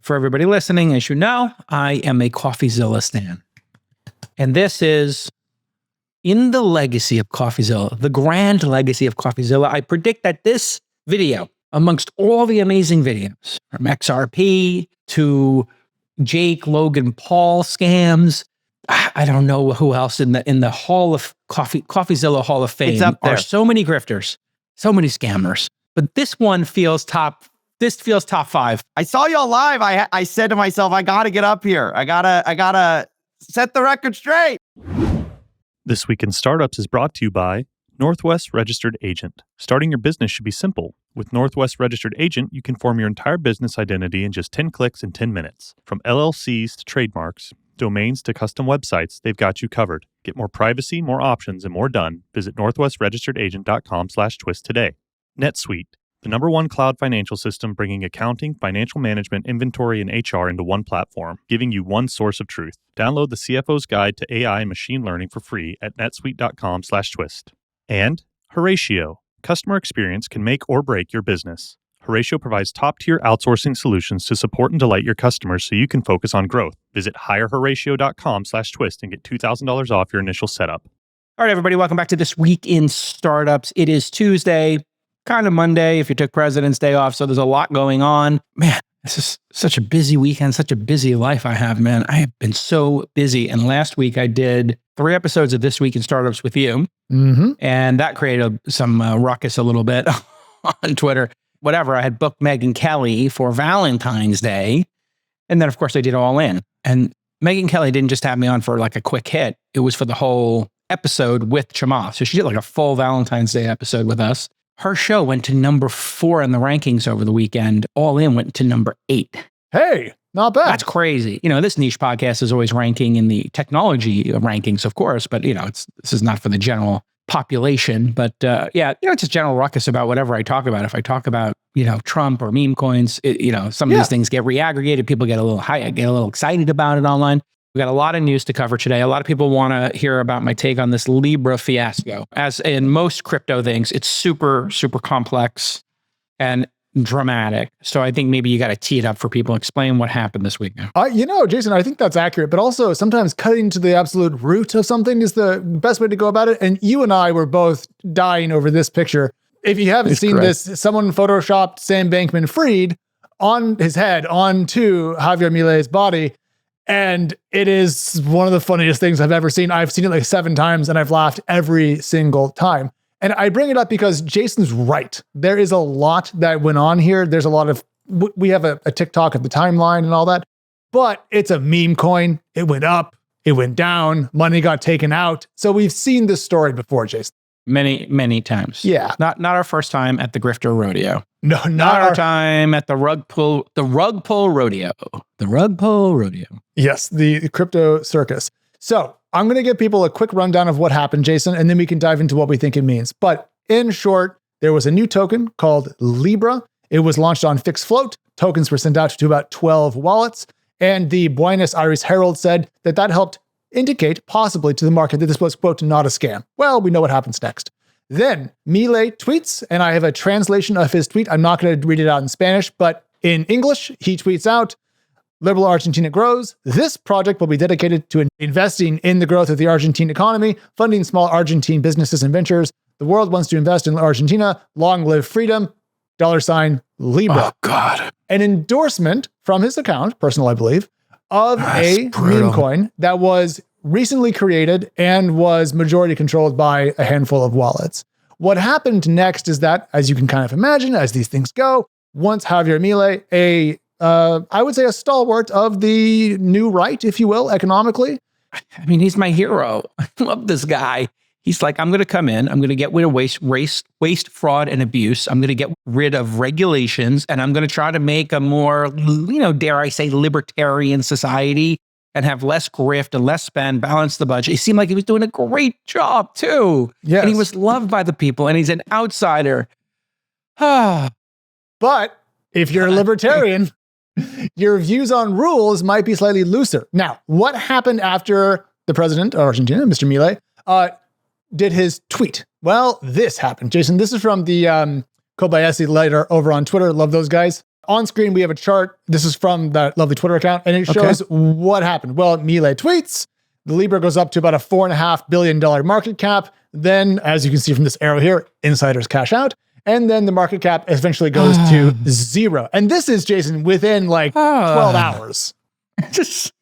For everybody listening, as you know, I am a Coffeezilla stan. And this is in the legacy of Coffeezilla, the grand legacy of Coffeezilla. I predict that this video, amongst all the amazing videos, from XRP to Jake, Logan, Paul scams, I don't know who else in the Hall of Coffeezilla Hall of Fame. It's up there. Are so many grifters, so many scammers. But this one feels top. This feels top 5. I saw y'all live. I said to myself, I gotta get up here. I gotta set the record straight. This Week in Startups is brought to you by Northwest Registered Agent. Starting your business should be simple. With Northwest Registered Agent, you can form your entire business identity in just 10 clicks in 10 minutes. From LLCs to trademarks, domains to custom websites, they've got you covered. Get more privacy, more options, and more done. Visit northwestregisteredagent.com/twist today. Netsuite, the #1 cloud financial system bringing accounting, financial management, inventory, and HR into one platform, giving you one source of truth. Download the CFO's Guide to AI and Machine Learning for free at netsuite.com/twist. And Horatio, customer experience can make or break your business. Horatio provides top-tier outsourcing solutions to support and delight your customers so you can focus on growth. Visit hirehoratio.com/twist and get $2,000 off your initial setup. All right, everybody, welcome back to This Week in Startups. It is Tuesday, kind of Monday if you took President's Day off, so there's a lot going on. Man, this is such a busy weekend, such a busy life I have, man. I have been so busy. And last week I did 3 episodes of This Week in Startups with you. And that created some ruckus a little bit on Twitter. Whatever, I had booked Megyn Kelly for Valentine's Day. And then, of course, I did All In. And Megyn Kelly didn't just have me on for like a quick hit. It was for the whole episode with Chamath. So she did like a full Valentine's Day episode with us. Her show went to number 4 in the rankings over the weekend. All In went to number 8. Hey, not bad. That's crazy. You know, this niche podcast is always ranking in the technology rankings, of course, but, you know, this is not for the general population. But yeah, you know, it's just general ruckus about whatever I talk about. If I talk about, you know, Trump or Memecoins, you know, some of these things get reaggregated. People get a little get a little excited about it online. We got a lot of news to cover today. A lot of people want to hear about my take on this Libra fiasco. As in most crypto things, it's super, super complex and dramatic. So I think maybe you got to tee it up for people. Explain what happened this week now. You know, Jason, I think that's accurate, but also sometimes cutting to the absolute root of something is the best way to go about it. And you and I were both dying over this picture. If you haven't seen this, someone photoshopped Sam Bankman-Fried on his head onto Javier Milei's body. And it is one of the funniest things I've ever seen. I've seen it like 7 times and I've laughed every single time. And I bring it up because Jason's right. There is a lot that went on here. There's a lot of, we have a TikTok of the timeline and all that, but it's a meme coin. It went up, it went down, money got taken out. So we've seen this story before, Jason. Many, many times. Yeah. Not our first time at the Grifter Rodeo. No, not our time at the rug pull rodeo. The rug pull rodeo. Yes, the crypto circus. So I'm going to give people a quick rundown of what happened, Jason, and then we can dive into what we think it means. But in short, there was a new token called Libra. It was launched on Fixed Float. Tokens were sent out to about 12 wallets. And the Buenos Aires Herald said that helped indicate possibly to the market that this was, quote, not a scam. Well, we know what happens next. Then Milei tweets, and I have a translation of his tweet. I'm not going to read it out in Spanish, but in English, he tweets out, "Liberal Argentina grows. This project will be dedicated to investing in the growth of the Argentine economy, funding small Argentine businesses and ventures. The world wants to invest in Argentina. Long live freedom. $, Libra." Oh, God. An endorsement from his account, personal, I believe, of a meme coin that was recently created and was majority controlled by a handful of wallets. What happened next is that, as you can kind of imagine, as these things go, once Javier Milei, I would say a stalwart of the new right, if you will, economically. I mean, he's my hero. I love this guy. He's like, I'm going to come in. I'm going to get rid of waste, fraud, and abuse. I'm going to get rid of regulations, and I'm going to try to make a more, you know, dare I say, libertarian society and have less grift and less spend, balance the budget. He seemed like he was doing a great job, too. Yes. And he was loved by the people, and he's an outsider. But if you're a libertarian, your views on rules might be slightly looser. Now, what happened after the president of Argentina, Mr. Milei, did his tweet? Well, this happened. Jason, this is from the Kobayashi letter over on Twitter. Love those guys. On screen, we have a chart. This is from that lovely Twitter account, and it shows what happened. Well, Milei tweets, the Libra goes up to about a $4.5 billion market cap. Then, as you can see from this arrow here, insiders cash out. And then the market cap eventually goes to zero. And this is, Jason, within like 12 hours. Just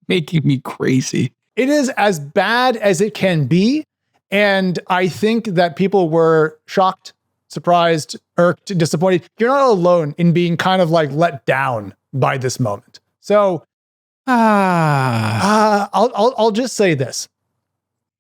making me crazy. It is as bad as it can be. And I think that people were shocked, surprised, irked, disappointed. You're not alone in being kind of like let down by this moment. So I'll just say this.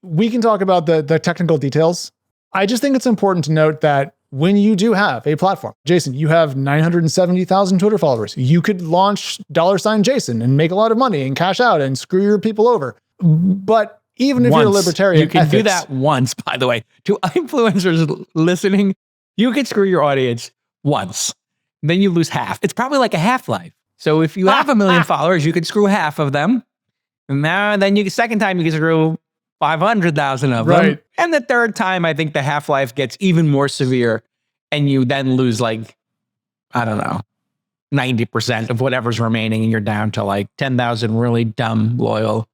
We can talk about the technical details. I just think it's important to note that when you do have a platform, Jason, you have 970,000 Twitter followers. You could launch $Jason and make a lot of money and cash out and screw your people over. But even if you're a libertarian, you can do that once, by the way. To influencers listening, you can screw your audience once. Then you lose half. It's probably like a half-life. So if you have 1 million followers, you could screw half of them. And then second time you can screw 500,000 of them. And the third time, I think the half-life gets even more severe. And you then lose 90% of whatever's remaining. And you're down to like 10,000 really dumb, loyal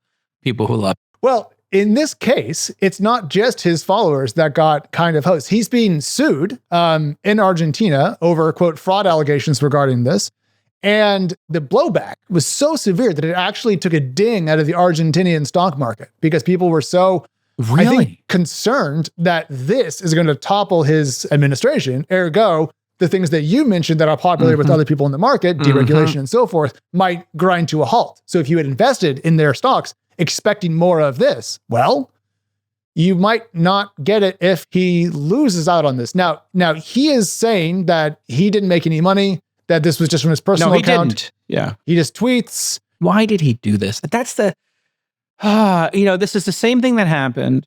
people who love. Well, in this case, it's not just his followers that got kind of host. He's being sued in Argentina over, quote, fraud allegations regarding this. And the blowback was so severe that it actually took a ding out of the Argentinian stock market because people were so I think, concerned that this is going to topple his administration. Ergo, the things that you mentioned that are popular with other people in the market, deregulation and so forth, might grind to a halt. So if you had invested in their stocks expecting more of this, well, you might not get it if he loses out on this. Now he is saying that he didn't make any money, that this was just from his personal account. Didn't. Yeah. He just tweets. Why did he do this? That's the, this is the same thing that happened.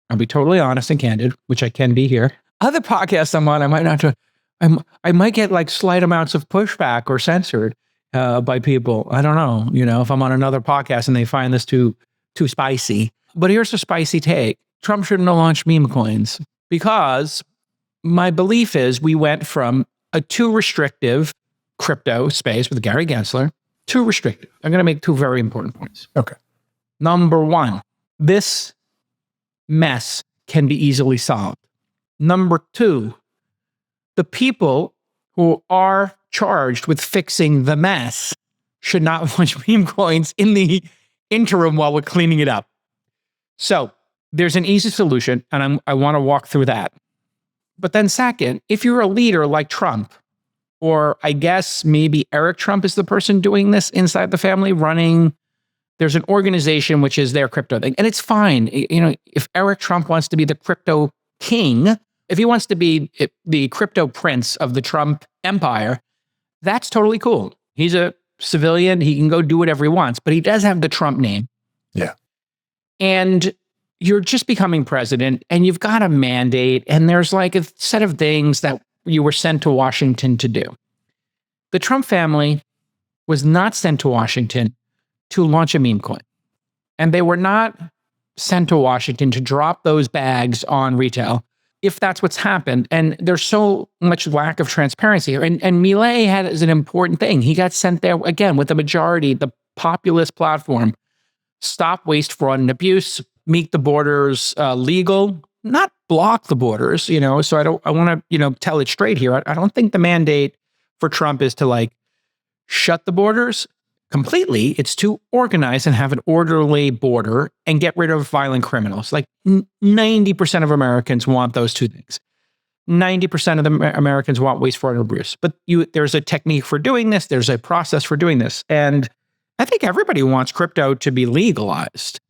I'll be totally honest and candid, which I can be here. Other podcasts I'm on, I might get like slight amounts of pushback or censored by people. I don't know, if I'm on another podcast and they find this too spicy. But here's a spicy take. Trump shouldn't have launched Memecoins because my belief is we went from a too restrictive crypto space with Gary Gensler, too restrictive. I'm going to make two very important points. Okay. Number one, this mess can be easily solved. Number two, the people who are charged with fixing the mess should not launch Memecoins in the interim while we're cleaning it up. So there's an easy solution, and I want to walk through that. But then second, if you're a leader like Trump, or I guess maybe Eric Trump is the person doing this inside the family, there's an organization which is their crypto thing. And it's fine. If Eric Trump wants to be the crypto king, if he wants to be the crypto prince of the Trump empire, that's totally cool. He's a civilian. He can go do whatever he wants, but he does have the Trump name. Yeah. And you're just becoming president and you've got a mandate and there's like a set of things that you were sent to Washington to do. The Trump family was not sent to Washington to launch a meme coin. And they were not sent to Washington to drop those bags on retail, if that's what's happened. And there's so much lack of transparency here. And Milei is an important thing. He got sent there, again, with the majority, the populist platform. Stop waste, fraud, and abuse. Make the borders legal, not block the borders, So I want to, tell it straight here. I don't think the mandate for Trump is to shut the borders completely. It's to organize and have an orderly border and get rid of violent criminals. 90% of Americans want those two things. 90% of the Americans want waste, fraud, and abuse. But there's a technique for doing this. There's a process for doing this. And I think everybody wants crypto to be legalized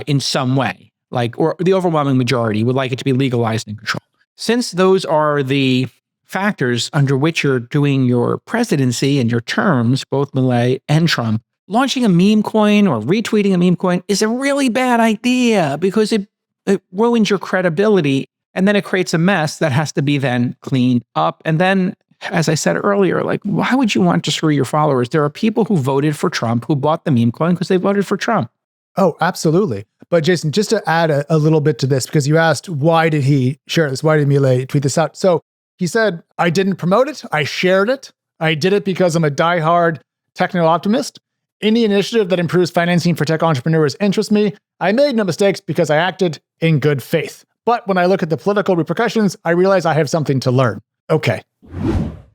in some way, or the overwhelming majority would like it to be legalized and controlled. Since those are the factors under which you're doing your presidency and your terms, both Milei and Trump, launching a meme coin or retweeting a meme coin is a really bad idea because it ruins your credibility and then it creates a mess that has to be then cleaned up. And then, as I said earlier, why would you want to screw your followers? There are people who voted for Trump who bought the meme coin because they voted for Trump. Oh, absolutely. But Jason, just to add a little bit to this, because you asked, why did he share this? Why did Milei tweet this out? So he said, I didn't promote it. I shared it. I did it because I'm a diehard techno optimist. Any initiative that improves financing for tech entrepreneurs interests me. I made no mistakes because I acted in good faith. But when I look at the political repercussions, I realize I have something to learn. Okay.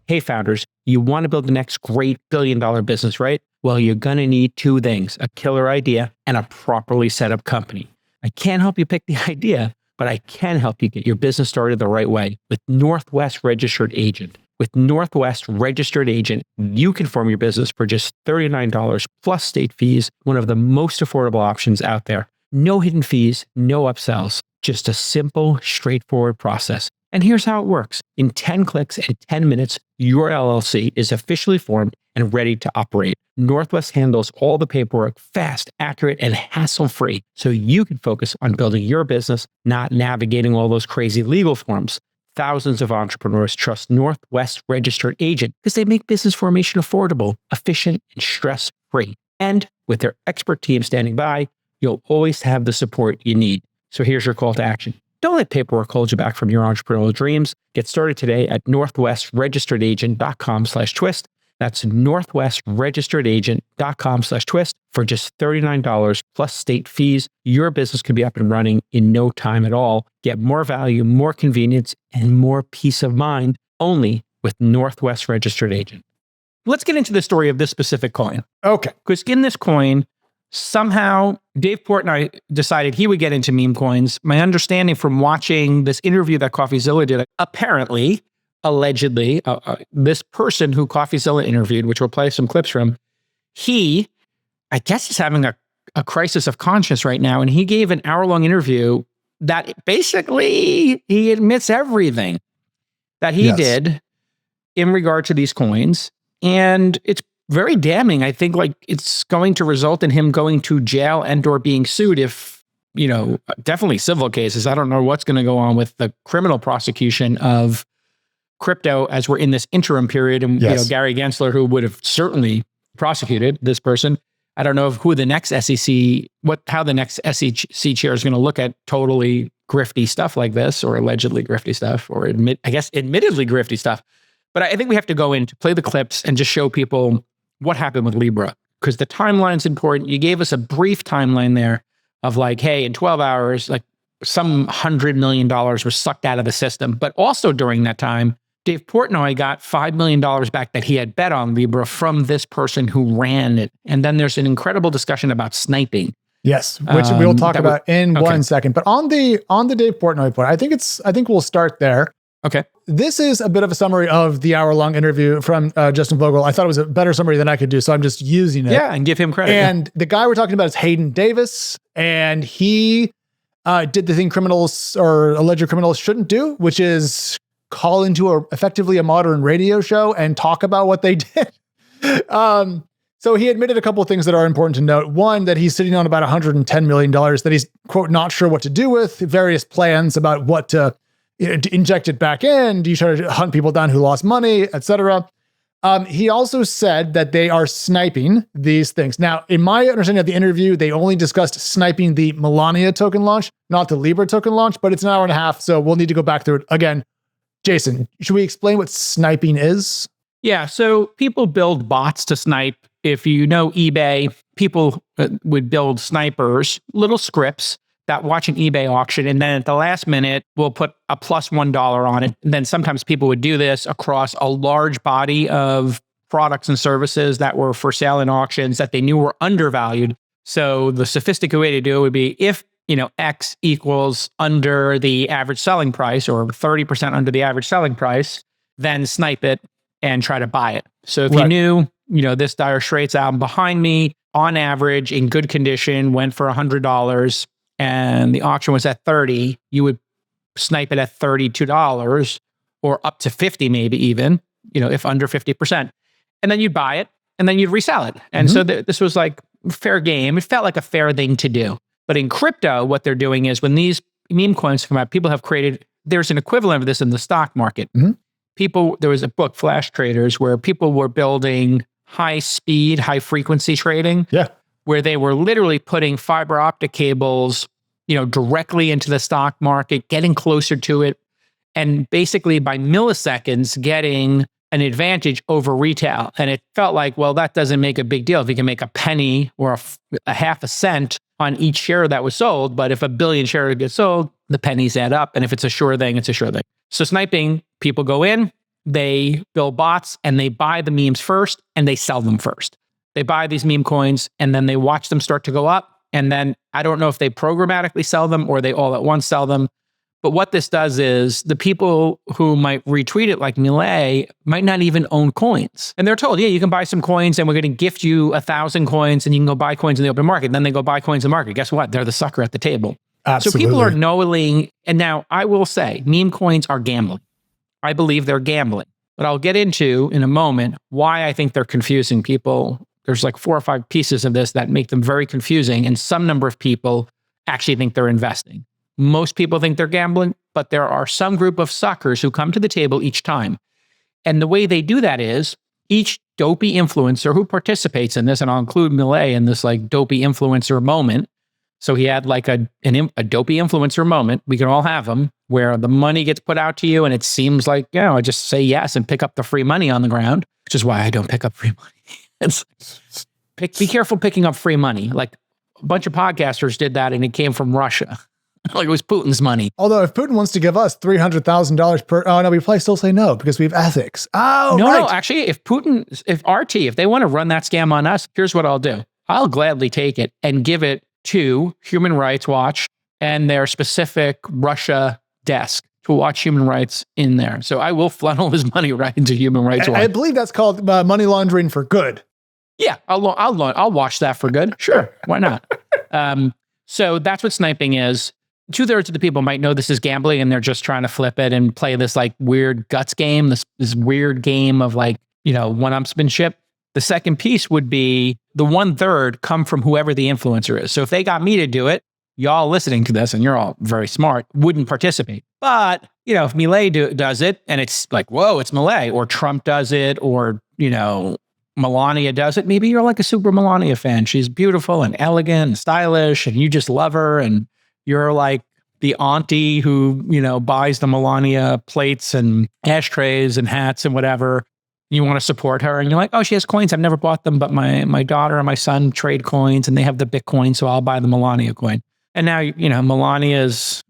Hey, founders, you want to build the next great billion-dollar business, right? Well, you're going to need two things, a killer idea and a properly set up company. I can't help you pick the idea, but I can help you get your business started the right way with Northwest Registered Agent. With Northwest Registered Agent, you can form your business for just $39 plus state fees, one of the most affordable options out there. No hidden fees, no upsells, just a simple, straightforward process. And here's how it works. In 10 clicks and 10 minutes, your LLC is officially formed and ready to operate. Northwest handles all the paperwork fast, accurate, and hassle-free, so you can focus on building your business, not navigating all those crazy legal forms. Thousands of entrepreneurs trust Northwest Registered Agent because they make business formation affordable, efficient, and stress-free. And with their expert team standing by, you'll always have the support you need. So here's your call to action. Don't let paperwork hold you back from your entrepreneurial dreams. Get started today at northwestregisteredagent.com/twist. That's northwestregisteredagent.com/twist for just $39 plus state fees. Your business can be up and running in no time at all. Get more value, more convenience, and more peace of mind only with Northwest Registered Agent. Let's get into the story of this specific coin. Okay. Because in this coin, somehow Dave Portnoy decided he would get into meme coins. My understanding from watching this interview that Coffeezilla did, apparently, allegedly, this person who Coffeezilla interviewed, which we'll play some clips from, I guess he's having a crisis of conscience right now. And he gave an hour-long interview that basically he admits everything that he did in regard to these coins. And it's very damning. I think like it's going to result in him going to jail and or being sued if, definitely civil cases. I don't know what's going to go on with the criminal prosecution of crypto as we're in this interim period. And, Gary Gensler, who would have certainly prosecuted this person. I don't know how the next SEC chair is going to look at totally grifty stuff like this, or allegedly grifty stuff, or admittedly grifty stuff. But I think we have to go in to play the clips and just show people what happened with Libra, because the timeline's important. You gave us a brief timeline there of like, hey, in 12 hours, like some $100 million was sucked out of the system. But also during that time, Dave Portnoy got $5 million back that he had bet on Libra from this person who ran it. And then there's an incredible discussion about sniping. Yes, which we'll talk about in 1 second. But on the Dave Portnoy point, I think we'll start there. Okay. This is a bit of a summary of the hour-long interview from Justin Vogel. I thought it was a better summary than I could do, so I'm just using it. Yeah, and give him credit. And the guy we're talking about is Hayden Davis, and he did the thing criminals or alleged criminals shouldn't do, which is call into effectively a modern radio show and talk about what they did. So he admitted a couple of things that are important to note. One, that he's sitting on about $110 million that he's, quote, not sure what to do with, various plans about what to inject it back in. Do you try to hunt people down who lost money, etc.? He also said that they are sniping these things. Now, in my understanding of the interview, they only discussed sniping the Melania token launch, not the Libra token launch, but it's an hour and a half, so we'll need to go back through it again. Jason, should we explain what sniping is? Yeah, so people build bots to snipe. If you know eBay, people would build snipers, little scripts that watch an eBay auction, and then at the last minute, we'll put a plus $1 on it. And then sometimes people would do this across a large body of products and services that were for sale in auctions that they knew were undervalued. So the sophisticated way to do it would be if, X equals under the average selling price or 30% under the average selling price, then snipe it and try to buy it. So if you knew, this Dire Straits album behind me, on average, in good condition, went for $100, and the auction was at 30, you would snipe it at $32 or up to 50, maybe even, if under 50%. And then you'd buy it and then you'd resell it. And so this was like fair game. It felt like a fair thing to do. But in crypto, what they're doing is when these meme coins come out, people have created, there's an equivalent of this in the stock market. There was a book, Flash Traders, where people were building high speed, high frequency trading. Yeah. Where they were literally putting fiber optic cables, directly into the stock market, getting closer to it, and basically by milliseconds getting an advantage over retail. And it felt like, well, that doesn't make a big deal if you can make a penny or a half a cent on each share that was sold. But if a billion shares get sold, the pennies add up. And if it's a sure thing, it's a sure thing. So sniping, people go in, they build bots, and they buy the memes first, and they sell them first. They buy these meme coins, and then they watch them start to go up. And then I don't know if they programmatically sell them or they all at once sell them. But what this does is the people who might retweet it, like Milei, might not even own coins. And they're told, yeah, you can buy some coins and we're going to gift you 1,000 coins and you can go buy coins in the open market. And then they go buy coins in the market. Guess what? They're the sucker at the table. Absolutely. So people are knowing. And now I will say meme coins are gambling. I believe they're gambling. But I'll get into in a moment why I think they're confusing people. There's like 4 or 5 pieces of this that make them very confusing. And some number of people actually think they're investing. Most people think they're gambling, but there are some group of suckers who come to the table each time. And the way they do that is each dopey influencer who participates in this, and I'll include Milei in this like dopey influencer moment. So he had like a dopey influencer moment. We can all have them where the money gets put out to you and it seems like, I just say yes and pick up the free money on the ground, which is why I don't pick up free money. Be careful picking up free money. Like a bunch of podcasters did that and it came from Russia. Like it was Putin's money. Although if Putin wants to give us $300,000 per, oh no, we probably still say no because we have ethics. Oh, no, right. No, actually, if RT, if they want to run that scam on us, here's what I'll do. I'll gladly take it and give it to Human Rights Watch and their specific Russia desk to watch human rights in there. So I will funnel his money right into Human Rights Watch. I believe that's called money laundering for good. Yeah, I'll watch that for good. Sure, why not? So that's what sniping is. 2/3 of the people might know this is gambling and they're just trying to flip it and play this like weird guts game, this weird game of like, one-upsmanship. The second piece would be the 1/3 come from whoever the influencer is. So if they got me to do it, y'all listening to this, and you're all very smart, wouldn't participate. But, if Milei does it and it's like, whoa, it's Milei, or Trump does it, or, Melania does it, maybe you're like a super Melania fan. She's beautiful and elegant and stylish and you just love her. And you're like the auntie who, buys the Melania plates and ashtrays and hats and whatever. You want to support her and you're like, oh, she has coins. I've never bought them, but my daughter and my son trade coins and they have the Bitcoin, so I'll buy the Melania coin. And now, Melania's,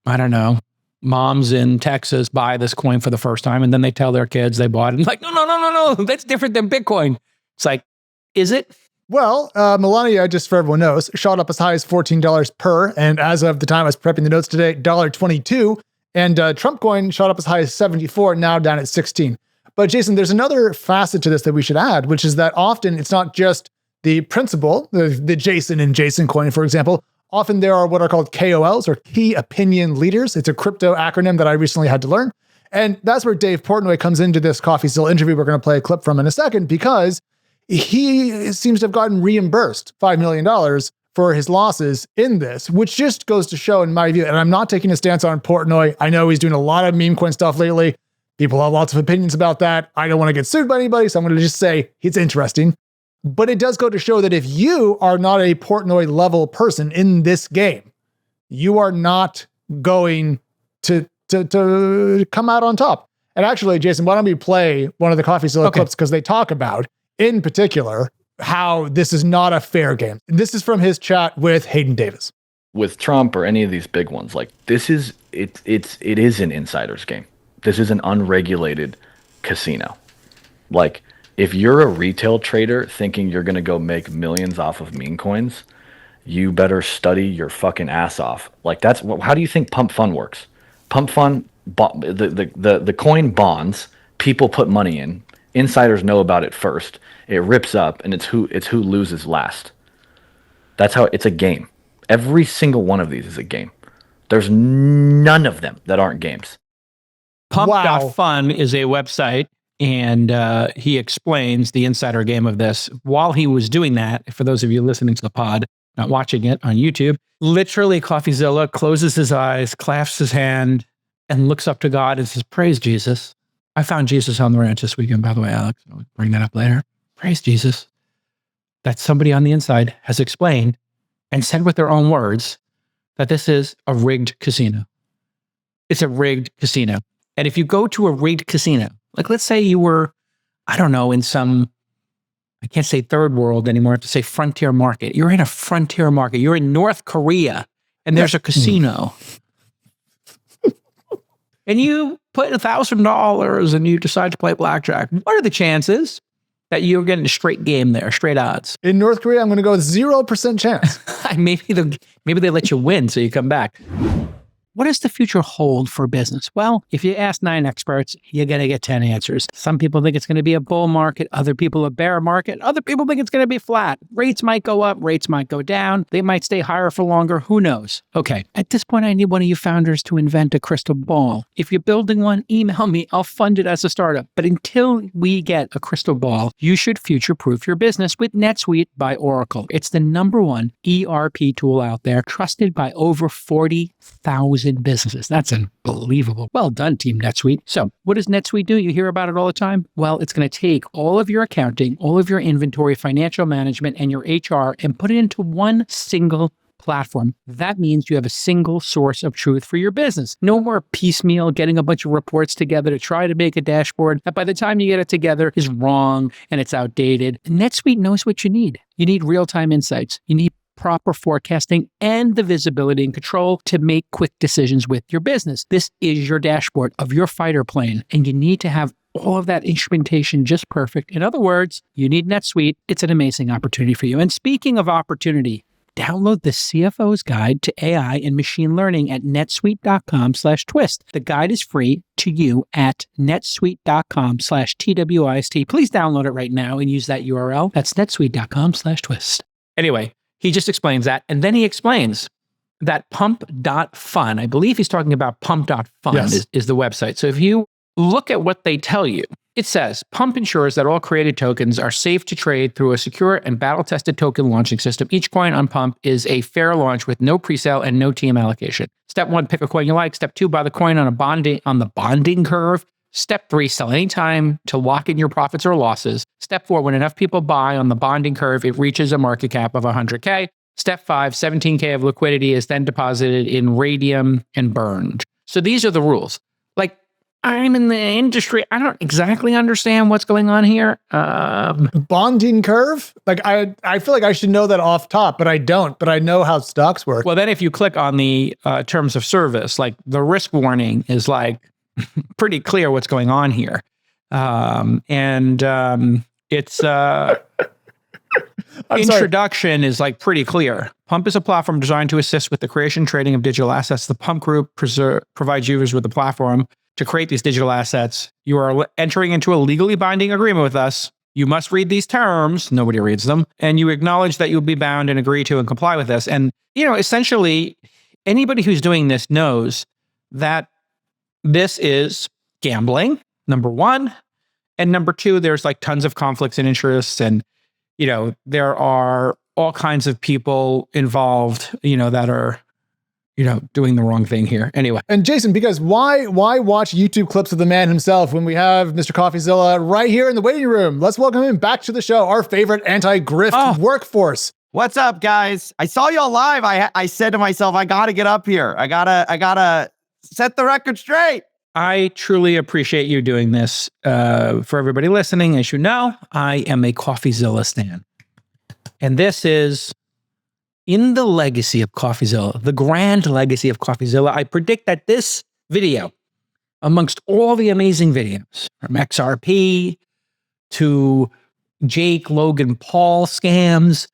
I don't know, moms in Texas buy this coin for the first time and then they tell their kids they bought it. And like, no, that's different than Bitcoin. It's like, is it? Well, Melania, just for everyone knows, shot up as high as $14 per. And as of the time I was prepping the notes today, $1.22. And Trump coin shot up as high as 74, now down at 16. But Jason, there's another facet to this that we should add, which is that often it's not just the principal, the Jason and Jason coin, for example. Often there are what are called KOLs, or key opinion leaders. It's a crypto acronym that I recently had to learn. And that's where Dave Portnoy comes into this Coffeezilla interview we're going to play a clip from in a second, because he seems to have gotten reimbursed $5 million for his losses in this, which just goes to show, in my view, and I'm not taking a stance on Portnoy. I know he's doing a lot of meme coin stuff lately. People have lots of opinions about that. I don't want to get sued by anybody, so I'm going to just say it's interesting. But it does go to show that if you are not a Portnoy level person in this game, you are not going to come out on top. And actually, Jason, why don't we play one of the Coffeezilla clips, because they talk about, in particular, how this is not a fair game. This is from his chat with Hayden Davis. With Trump or any of these big ones, like it is an insider's game. This is an unregulated casino. Like, if you're a retail trader thinking you're going to go make millions off of meme coins, you better study your fucking ass off. Like, how do you think Pump.fun works? Pump.fun, the coin bonds, people put money in, insiders know about it first, it rips up, and it's who loses last. That's how it's a game. Every single one of these is a game. There's none of them that aren't games. Pump.fun is a website, and he explains the insider game of this. While he was doing that, for those of you listening to the pod, not watching it on YouTube, literally Coffeezilla closes his eyes, clasps his hand, and looks up to God and says, "Praise Jesus." I found Jesus on the ranch this weekend, by the way, Alex. I'll bring that up later. Praise Jesus. That somebody on the inside has explained and said with their own words that this is a rigged casino. It's a rigged casino. And if you go to a rigged casino, Like, let's say you were, I don't know, in some, I can't say third world anymore. I have to say frontier market. You're in a frontier market. You're in North Korea and there's a casino. And you put $1,000 and you decide to play blackjack. What are the chances that you're getting a straight game there, straight odds? In North Korea, I'm going to go with 0% chance. maybe they let you win so you come back. What does the future hold for business? Well, if you ask 9 experts, you're going to get 10 answers. Some people think it's going to be a bull market. Other people a bear market. Other people think it's going to be flat. Rates might go up. Rates might go down. They might stay higher for longer. Who knows? Okay. At this point, I need one of you founders to invent a crystal ball. If you're building one, email me. I'll fund it as a startup. But until we get a crystal ball, you should future-proof your business with Netsuite by Oracle. It's the #1 ERP tool out there, trusted by over 40,000 businesses. That's unbelievable. Well done, Team Netsuite. So what does Netsuite do? You hear about it all the time. Well, it's going to take all of your accounting, all of your inventory, financial management, and your HR and put it into one single platform. That means you have a single source of truth for your business. No more piecemeal getting a bunch of reports together to try to make a dashboard that by the time you get it together is wrong and it's outdated. NetSuite knows what you need. You need real-time insights. You need proper forecasting and the visibility and control to make quick decisions with your business. This is your dashboard of your fighter plane, and you need to have all of that instrumentation just perfect. In other words, you need NetSuite. It's an amazing opportunity for you. And speaking of opportunity, download the CFO's Guide to AI and Machine Learning at netsuite.com/twist. The guide is free to you at netsuite.com/TWIST. Please download it right now and use that URL. That's netsuite.com/twist. Anyway, he just explains that. And then he explains that Pump.fun, I believe he's talking about Pump.fun is the website. So if you look at what they tell you, it says, Pump ensures that all created tokens are safe to trade through a secure and battle-tested token launching system. Each coin on Pump is a fair launch with no presale and no team allocation. Step 1, pick a coin you like. Step 2, buy the coin on the bonding curve. Step 3, sell anytime to lock in your profits or losses. Step 4, when enough people buy on the bonding curve, it reaches a market cap of 100K. Step 5, 17K of liquidity is then deposited in radium and burned. So these are the rules. Like, I'm in the industry. I don't exactly understand what's going on here. Bonding curve? Like, I feel like I should know that off top, but I don't. But I know how stocks work. Well, then if you click on the terms of service, like the risk warning is like, pretty clear what's going on here. Its introduction is like pretty clear. Pump is a platform designed to assist with the creation and trading of digital assets. The Pump Group provides users with a platform to create these digital assets. You are entering into a legally binding agreement with us. You must read these terms. Nobody reads them. And you acknowledge that you'll be bound and agree to and comply with this. And, essentially, anybody who's doing this knows that this is gambling, number 1. And number 2, there's like tons of conflicts and interests. And, there are all kinds of people involved, that are, doing the wrong thing here. Anyway. And Jason, because why watch YouTube clips of the man himself when we have Mr. Coffeezilla right here in the waiting room? Let's welcome him back to the show, our favorite anti-grift workforce. What's up, guys? I saw y'all live. I said to myself, I got to get up here. I gotta set the record straight. I truly appreciate you doing this. For everybody listening, as you know, I am a Coffeezilla stan. And this is in the legacy of Coffeezilla, the grand legacy of Coffeezilla. I predict that this video, amongst all the amazing videos, from XRP to Jake, Logan, Paul scams,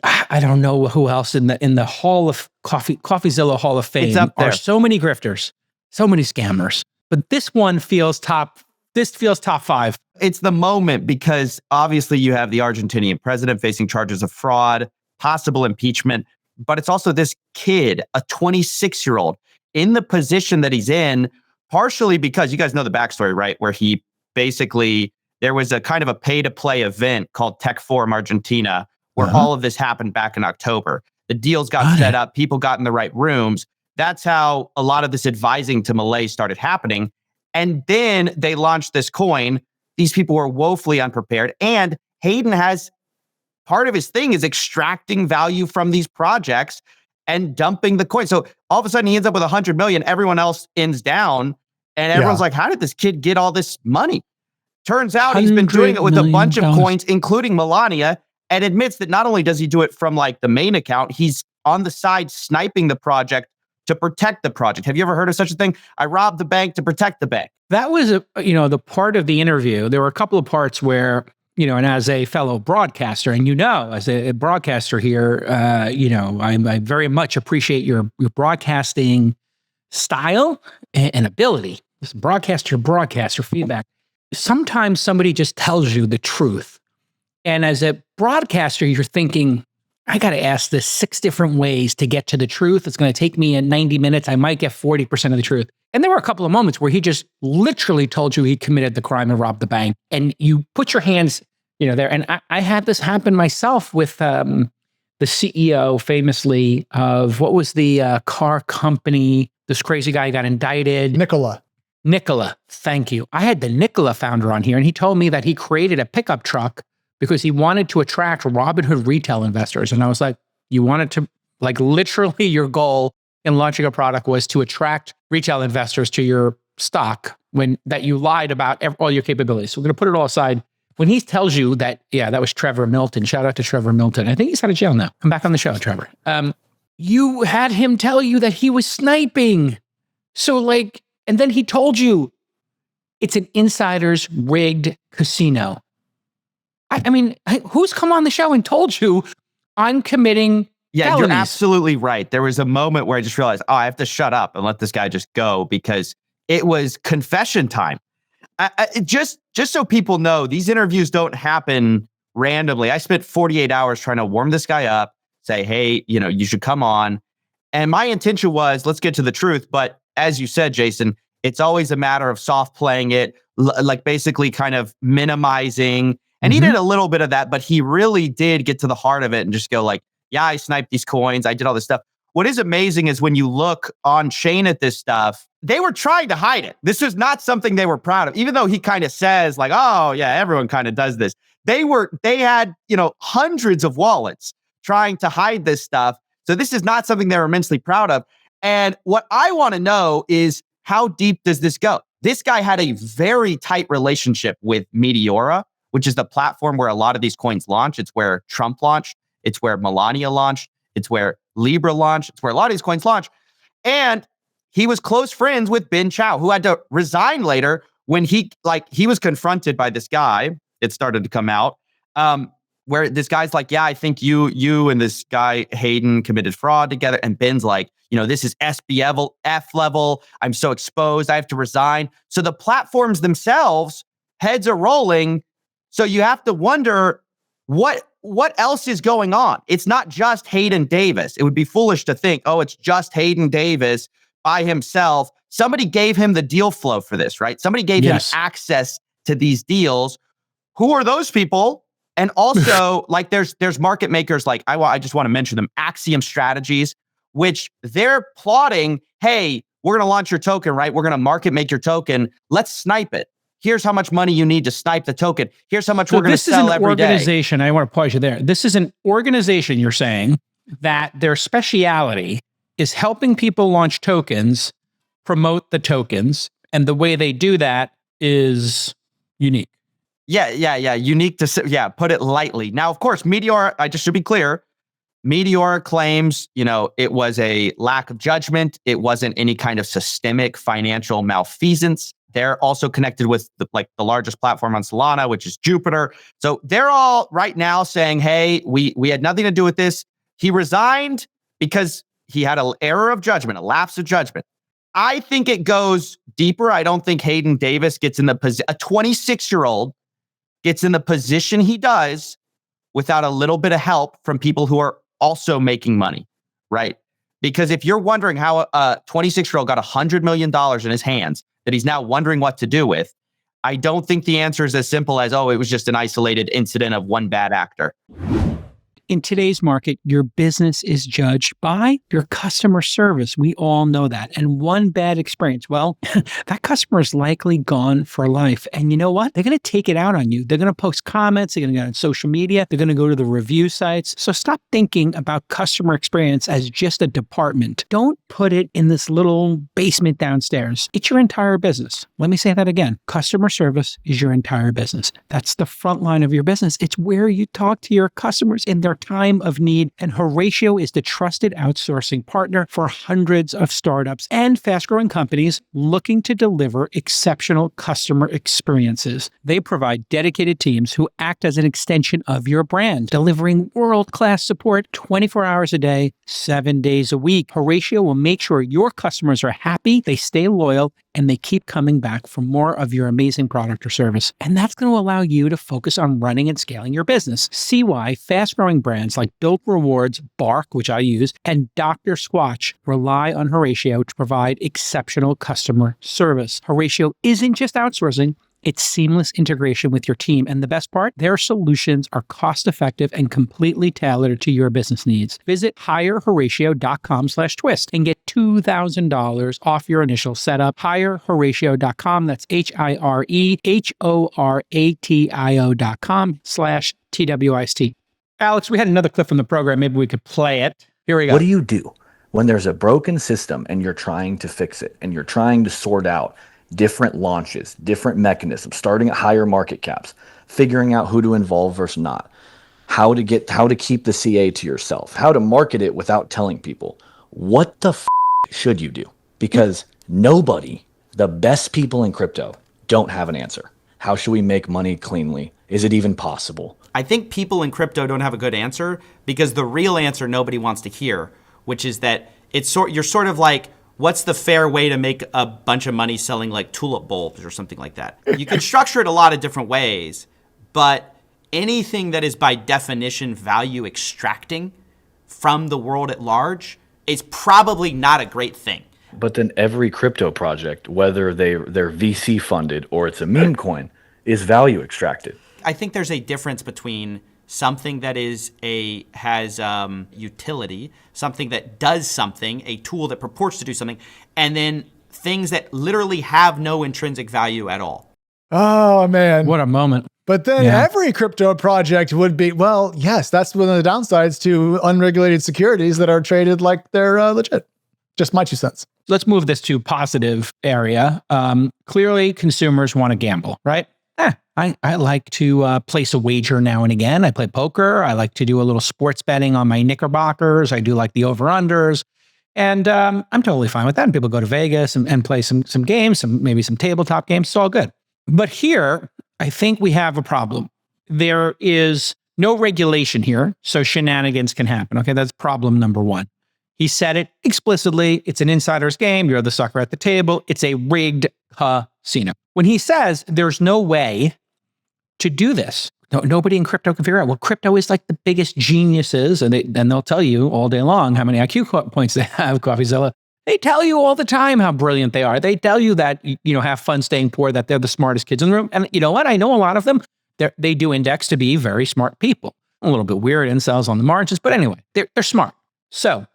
I don't know who else in the Hall of Coffeezilla Hall of Fame. It's up there. Are so many grifters, so many scammers. But this one feels top 5. It's the moment because obviously you have the Argentinian president facing charges of fraud, possible impeachment, but it's also this kid, a 26-year-old, in the position that he's in, partially because you guys know the backstory, right? Where he basically, there was a kind of a pay-to-play event called Tech Forum Argentina, where all of this happened back in October. The deals got set up, people got in the right rooms. That's how a lot of this advising to Malay started happening. And then they launched this coin. These people were woefully unprepared. And Hayden has, part of his thing is extracting value from these projects and dumping the coin. So all of a sudden he ends up with 100 million. Everyone else ends down. And everyone's like, how did this kid get all this money? Turns out he's been doing it with a bunch of $100 million. coins, including Melania, and admits that not only does he do it from like the main account, he's on the side sniping the project to protect the project. Have you ever heard of such a thing? I robbed the bank to protect the bank. That was the part of the interview. There were a couple of parts where, and as a fellow broadcaster, and as a broadcaster here, I very much appreciate your broadcasting style and ability. Just broadcaster feedback. Sometimes somebody just tells you the truth. And as a broadcaster, you're thinking, I got to ask this 6 different ways to get to the truth. It's going to take me 90 minutes. I might get 40% of the truth. And there were a couple of moments where he just literally told you he committed the crime and robbed the bank. And you put your hands, there. And I had this happen myself with the CEO, famously, of what was the car company? This crazy guy got indicted. Nikola, thank you. I had the Nikola founder on here, and he told me that he created a pickup truck because he wanted to attract Robinhood retail investors. And I was like, you wanted to, like, literally your goal in launching a product was to attract retail investors to your stock that you lied about all your capabilities. So we're going to put it all aside. When he tells you that, that was Trevor Milton. Shout out to Trevor Milton. I think he's out of jail now. Come back on the show, Trevor. You had him tell you that he was sniping. So and then he told you it's an insider's rigged casino. I mean, who's come on the show and told you I'm committing felonies? You're absolutely right. There was a moment where I just realized, I have to shut up and let this guy just go because it was confession time. Just so people know, these interviews don't happen randomly. I spent 48 hours trying to warm this guy up, say, hey, you should come on. And my intention was, let's get to the truth. But as you said, Jason, it's always a matter of soft playing it, like basically kind of minimizing. And he did a little bit of that, but he really did get to the heart of it and just go like, yeah, I sniped these coins. I did all this stuff. What is amazing is when you look on chain at this stuff, they were trying to hide it. This was not something they were proud of, even though he kind of says like, oh yeah, everyone kind of does this. They had, hundreds of wallets trying to hide this stuff. So this is not something they're immensely proud of. And what I want to know is, how deep does this go? This guy had a very tight relationship with Meteora, which is the platform where a lot of these coins launch. It's where Trump launched. It's where Melania launched. It's where Libra launched. It's where a lot of these coins launched. And he was close friends with Ben Chow, who had to resign later when he was confronted by this guy. It started to come out where this guy's like, yeah, I think you and this guy Hayden committed fraud together. And Ben's like, this is SBF level. I'm so exposed. I have to resign. So the platforms themselves, heads are rolling. So you have to wonder what else is going on. It's not just Hayden Davis. It would be foolish to think, it's just Hayden Davis by himself. Somebody gave him the deal flow for this, right? Somebody gave him access to these deals. Who are those people? And also, there's market makers like I just want to mention them, Axiom Strategies, which they're plotting, hey, we're going to launch your token, right? We're going to market make your token. Let's snipe it. Here's how much money you need to snipe the token. Here's how much we're going to sell every day. This is an organization. I want to pause you there. This is an organization, you're saying, that their speciality is helping people launch tokens, promote the tokens, and the way they do that is unique. Yeah. Unique put it lightly. Now, of course, Meteora, I just should be clear, Meteora claims, it was a lack of judgment. It wasn't any kind of systemic financial malfeasance. They're also connected with the largest platform on Solana, which is Jupiter. So they're all right now saying, hey, we had nothing to do with this. He resigned because he had an error of judgment, a lapse of judgment. I think it goes deeper. I don't think Hayden Davis gets in a 26-year-old gets in the position he does without a little bit of help from people who are also making money, right? Because if you're wondering how a 26-year-old got $100 million in his hands that he's now wondering what to do with, I don't think the answer is as simple as, it was just an isolated incident of one bad actor. In today's market, your business is judged by your customer service. We all know that. And one bad experience, well, that customer is likely gone for life. And you know what? They're going to take it out on you. They're going to post comments. They're going to go on social media. They're going to go to the review sites. So stop thinking about customer experience as just a department. Don't put it in this little basement downstairs. It's your entire business. Let me say that again. Customer service is your entire business. That's the front line of your business. It's where you talk to your customers in their time of need. And Horatio is the trusted outsourcing partner for hundreds of startups and fast-growing companies looking to deliver exceptional customer experiences. They provide dedicated teams who act as an extension of your brand, delivering world-class support 24 hours a day, 7 days a week. Horatio will make sure your customers are happy, they stay loyal, and they keep coming back for more of your amazing product or service. And that's going to allow you to focus on running and scaling your business. See why fast-growing brands like Built Rewards, Bark, which I use, and Dr. Squatch rely on Horatio to provide exceptional customer service. Horatio isn't just outsourcing, it's seamless integration with your team. And the best part, their solutions are cost-effective and completely tailored to your business needs. Visit hirehoratio.com/twist and get $2,000 off your initial setup. Hirehoratio.com. That's hirehoratio.com/TWIST. Alex, we had another clip from the program. Maybe we could play it. Here we go. What do you do when there's a broken system and you're trying to fix it and you're trying to sort out different launches, different mechanisms, starting at higher market caps, figuring out who to involve versus not, how to keep the CA to yourself, how to market it without telling people? What the should you do? Because nobody, the best people in crypto, don't have an answer. How should we make money cleanly? Is it even possible? I think people in crypto don't have a good answer because the real answer nobody wants to hear, which is that you're sort of like, what's the fair way to make a bunch of money selling like tulip bulbs or something like that? You can structure it a lot of different ways, but anything that is by definition value extracting from the world at large is probably not a great thing. But then every crypto project, whether they're VC funded or it's a meme coin, is value extracted. I think there's a difference between something that has utility, something that does something, a tool that purports to do something, and then things that literally have no intrinsic value at all. Oh, man. What a moment. But then every crypto project would be, well, yes, that's one of the downsides to unregulated securities that are traded like they're legit. Just my 2 cents. Let's move this to positive area. Clearly, consumers want to gamble, right? I like to place a wager now and again. I play poker. I like to do a little sports betting on my Knickerbockers. I do like the over-unders. And I'm totally fine with that. And people go to Vegas and play some games, maybe some tabletop games. It's all good. But here, I think we have a problem. There is no regulation here, so shenanigans can happen. Okay, that's problem number one. He said it explicitly. It's an insider's game. You're the sucker at the table. It's a rigged casino. When he says there's no way to do this, nobody in crypto can figure out. Well, crypto is like the biggest geniuses, and they'll tell you all day long how many IQ points they have, Coffeezilla. They tell you all the time how brilliant they are. They tell you that, have fun staying poor, that they're the smartest kids in the room. And you know what? I know a lot of them. They do index to be very smart people. A little bit weird incels on the margins, but anyway, they're smart. So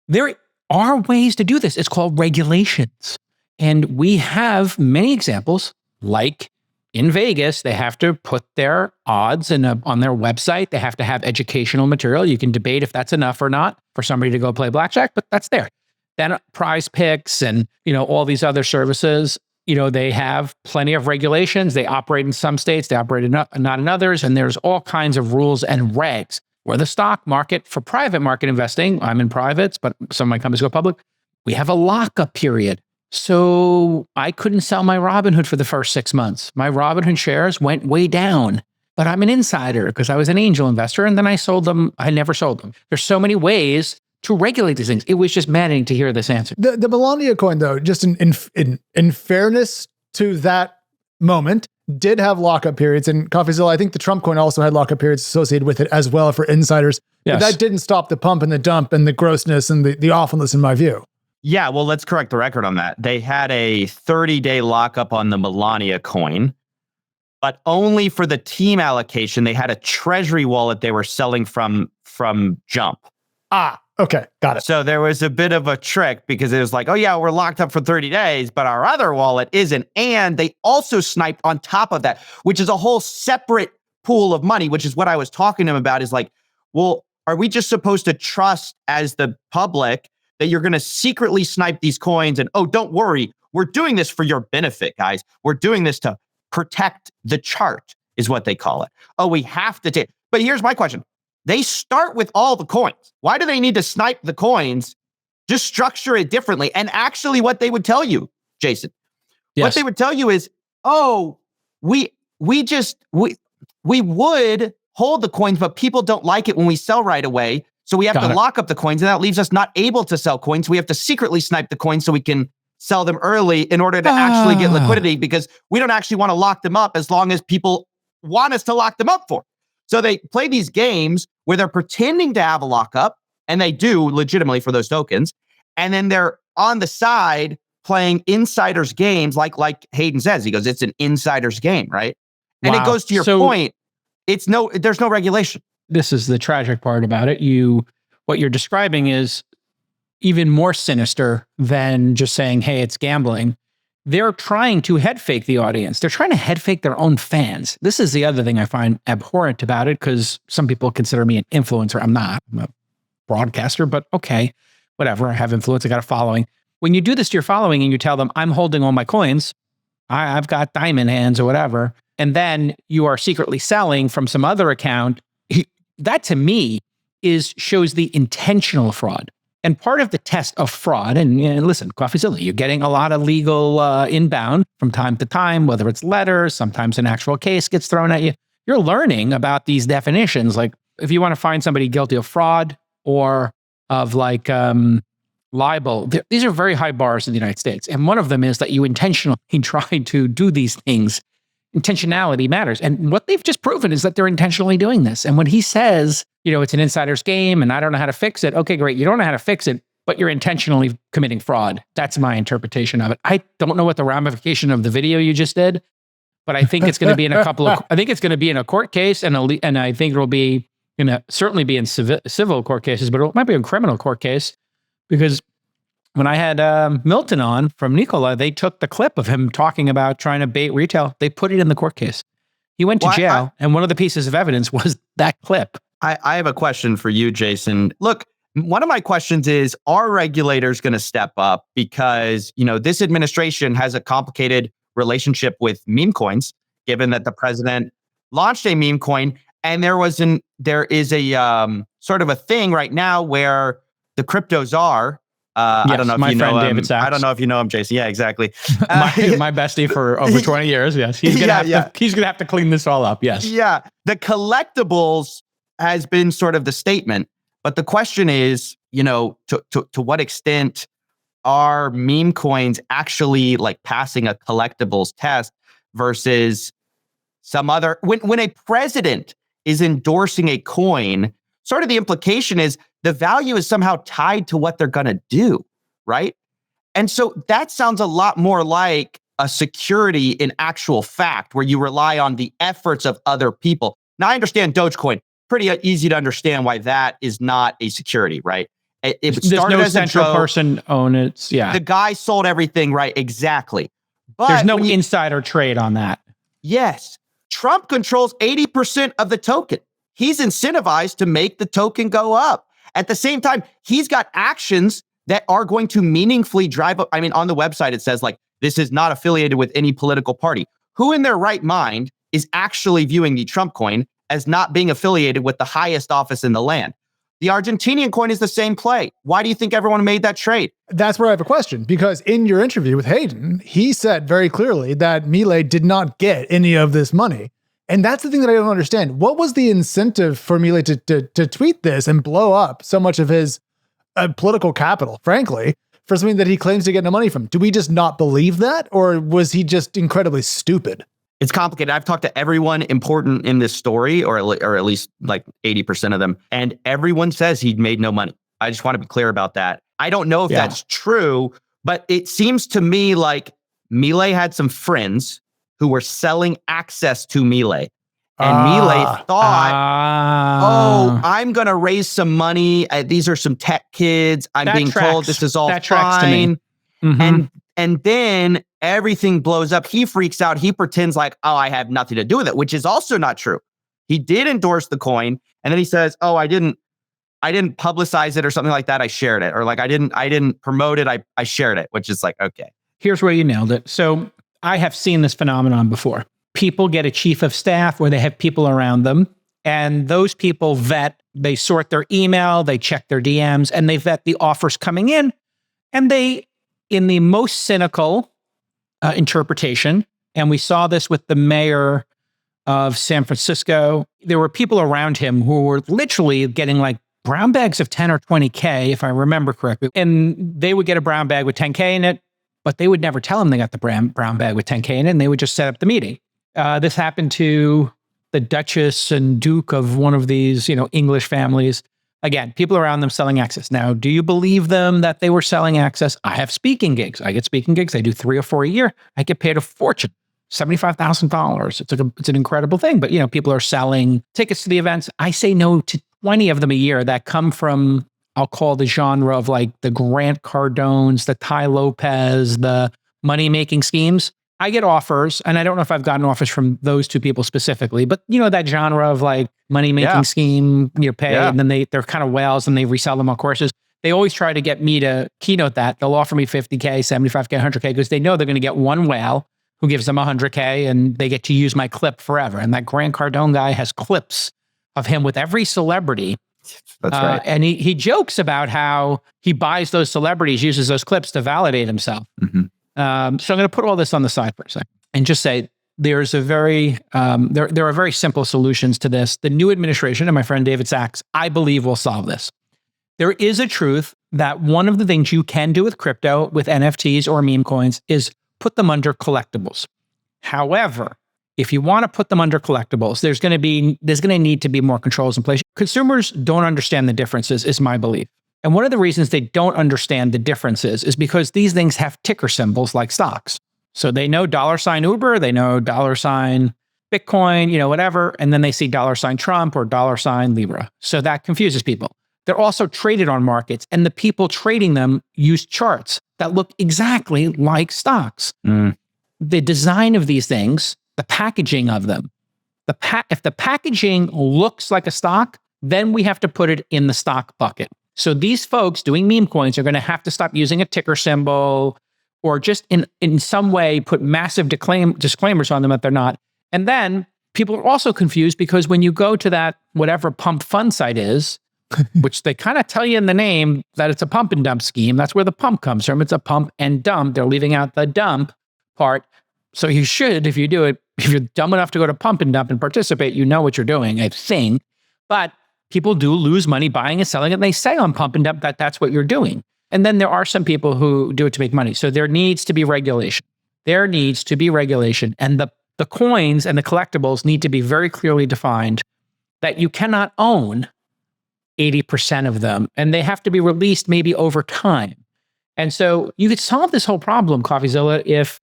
there are ways to do this. It's called regulations. And we have many examples, like in Vegas, they have to put their odds on their website. They have to have educational material. You can debate if that's enough or not for somebody to go play blackjack, but that's there. Then Prize Picks and, all these other services, they have plenty of regulations. They operate in some states, they operate not in others, and there's all kinds of rules and regs. Or the stock market for private market investing. I'm in privates, but some of my companies go public. We have a lockup period. So I couldn't sell my Robinhood for the first 6 months. My Robinhood shares went way down, but I'm an insider because I was an angel investor, and then I sold them. I never sold them. There's so many ways to regulate these things. It was just maddening to hear this answer. The Melania coin, though, just in fairness to that moment, did have lockup periods. And Coffeezilla, I think the Trump coin also had lockup periods associated with it as well for insiders. Yes. But that didn't stop the pump and the dump and the grossness and the awfulness in my view. Yeah, well, let's correct the record on that. They had a 30-day lockup on the Melania coin. but only for the team allocation. They had a treasury wallet they were selling from Jump. Okay, got it. So there was a bit of a trick because it was like, oh yeah, we're locked up for 30 days, but our other wallet isn't. And they also sniped on top of that, which is a whole separate pool of money, which is what I was talking to him about, is like, well, are we just supposed to trust as the public that you're going to secretly snipe these coins? And, oh, don't worry, we're doing this for your benefit, guys. We're doing this to protect the chart, is what they call it. Oh, we have to take. But here's my question. They start with all the coins. Why do they need to snipe the coins? Just structure it differently. And actually what they would tell you, Jason, what they would tell you is, oh, we would hold the coins, but people don't like it when we sell right away. So we have to lock up the coins, and that leaves us not able to sell coins. We have to secretly snipe the coins so we can sell them early in order to actually get liquidity, because we don't actually want to lock them up as long as people want us to lock them up for. So they play these games where they're pretending to have a lockup, and they do legitimately for those tokens. And then they're on the side playing insiders games, like Hayden says. He goes, it's an insiders game, right? And it goes to your point. There's no regulation. This is the tragic part about it. What you're describing is even more sinister than just saying, hey, it's gambling. They're trying to head fake the audience. They're trying to head fake their own fans. This is the other thing I find abhorrent about it, because some people consider me an influencer. I'm not. I'm a broadcaster, but okay, whatever. I have influence. I got a following. When you do this to your following and you tell them, I'm holding all my coins, I've got diamond hands or whatever, and then you are secretly selling from some other account, that to me shows the intentional fraud. And part of the test of fraud, and listen, Coffeezilla, you're getting a lot of legal inbound from time to time, whether it's letters, sometimes an actual case gets thrown at you. You're learning about these definitions. Like if you want to find somebody guilty of fraud or of like libel, these are very high bars in the United States. And one of them is that you intentionally try to do these things. Intentionality matters. And what they've just proven is that they're intentionally doing this. And when he says, it's an insider's game and I don't know how to fix it. Okay, great. You don't know how to fix it, but you're intentionally committing fraud. That's my interpretation of it. I don't know what the ramification of the video you just did, but I think it's going to be in I think it's going to be in a court case, and I think it'll be certainly be in civil court cases, but it might be a criminal court case, because when I had Milton on from Nikola, they took the clip of him talking about trying to bait retail. They put it in the court case. He went to jail, and one of the pieces of evidence was that clip. I have a question for you, Jason. Look, one of my questions is, are regulators going to step up? Because, this administration has a complicated relationship with meme coins, given that the president launched a meme coin, and there is a sort of a thing right now where the crypto czar, I don't know if you know him. I don't know if you know him, Jason. Yeah, exactly. My bestie for over 20 years. Yes, he's gonna have to clean this all up. Yes. Yeah, the collectibles has been sort of the statement, but the question is, to what extent are meme coins actually like passing a collectibles test versus some other? When a president is endorsing a coin, sort of the implication is the value is somehow tied to what they're going to do, right? And so that sounds a lot more like a security in actual fact, where you rely on the efforts of other people. Now, I understand Dogecoin, pretty easy to understand why that is not a security, right? It There's no central person own it. Yeah. The guy sold everything, right? Exactly. But there's no insider trade on that. Yes. Trump controls 80% of the token. He's incentivized to make the token go up. At the same time, he's got actions that are going to meaningfully drive up. I mean, on the website, it says like, this is not affiliated with any political party. Who in their right mind is actually viewing the Trump coin as not being affiliated with the highest office in the land? The Argentinian coin is the same play. Why do you think everyone made that trade? That's where I have a question, because in your interview with Hayden, he said very clearly that Milei did not get any of this money. And that's the thing that I don't understand. What was the incentive for Milei to tweet this and blow up so much of his political capital, frankly, for something that he claims to get no money from? Do we just not believe that? Or was he just incredibly stupid? It's complicated. I've talked to everyone important in this story, or at least like 80% of them, and everyone says he made no money. I just want to be clear about that. I don't know if that's true, but it seems to me like Milei had some friends who were selling access to Melee. And Melee thought, I'm going to raise some money. These are some tech kids. I'm being told this is all fine. And then everything blows up. He freaks out. He pretends like, I have nothing to do with it, which is also not true. He did endorse the coin. And then he says, I didn't publicize it or something like that. I shared it. Or like, I didn't promote it. I shared it, which is like, okay. Here's where you nailed it. So I have seen this phenomenon before. People get a chief of staff where they have people around them, and those people they sort their email, they check their DMs, and they vet the offers coming in. And they, in the most cynical interpretation, and we saw this with the mayor of San Francisco, there were people around him who were literally getting like brown bags of 10 or 20K, if I remember correctly. And they would get a brown bag with 10K in it, but they would never tell them they got the brown bag with 10K in it, and they would just set up the meeting. This happened to the Duchess and Duke of one of these, English families. Again, people around them selling access. Now, do you believe them that they were selling access? I have speaking gigs. I get speaking gigs. I do 3 or 4 a year. I get paid a fortune, $75,000. It's an incredible thing. But, people are selling tickets to the events. I say no to 20 of them a year that come from, I'll call the genre of like the Grant Cardones, the Ty Lopez, the money-making schemes. I get offers, and I don't know if I've gotten offers from those two people specifically, but that genre of like money-making scheme, pay, and then they're kind of whales and they resell them on courses. They always try to get me to keynote that. They'll offer me 50K, 75K, 100K, because they know they're going to get one whale who gives them 100K, and they get to use my clip forever. And that Grant Cardone guy has clips of him with every celebrity. That's right. And he jokes about how he buys those celebrities, uses those clips to validate himself. So I'm going to put all this on the side for a second and just say there's a very there are very simple solutions to this. The new administration and my friend David Sachs, I believe, will solve this. There is a truth that one of the things you can do with crypto, with NFTs or meme coins, is put them under collectibles. However, if you want to put them under collectibles, there's going to need to be more controls in place. Consumers don't understand the differences, is my belief. And one of the reasons they don't understand the differences is because these things have ticker symbols like stocks. So they know $ Uber, they know $ Bitcoin, whatever, and then they see $ Trump or $ Libra. So that confuses people. They're also traded on markets, and the people trading them use charts that look exactly like stocks. The design of these things, the packaging of them, if the packaging looks like a stock, then we have to put it in the stock bucket. So these folks doing meme coins are going to have to stop using a ticker symbol or just in some way put massive disclaimers on them that they're not. And then people are also confused because when you go to that whatever Pump.fun site is, which they kind of tell you in the name that it's a pump and dump scheme. That's where the pump comes from. It's a pump and dump. They're leaving out the dump part. So you should, if you do it, if you're dumb enough to go to pump and dump and participate, you know what you're doing, I think. But people do lose money buying and selling it. And they say on Pump and Dump that that's what you're doing. And then there are some people who do it to make money. So there needs to be regulation. There needs to be regulation. And the coins and the collectibles need to be very clearly defined that you cannot own 80% of them. And they have to be released maybe over time. And so you could solve this whole problem, Coffeezilla, if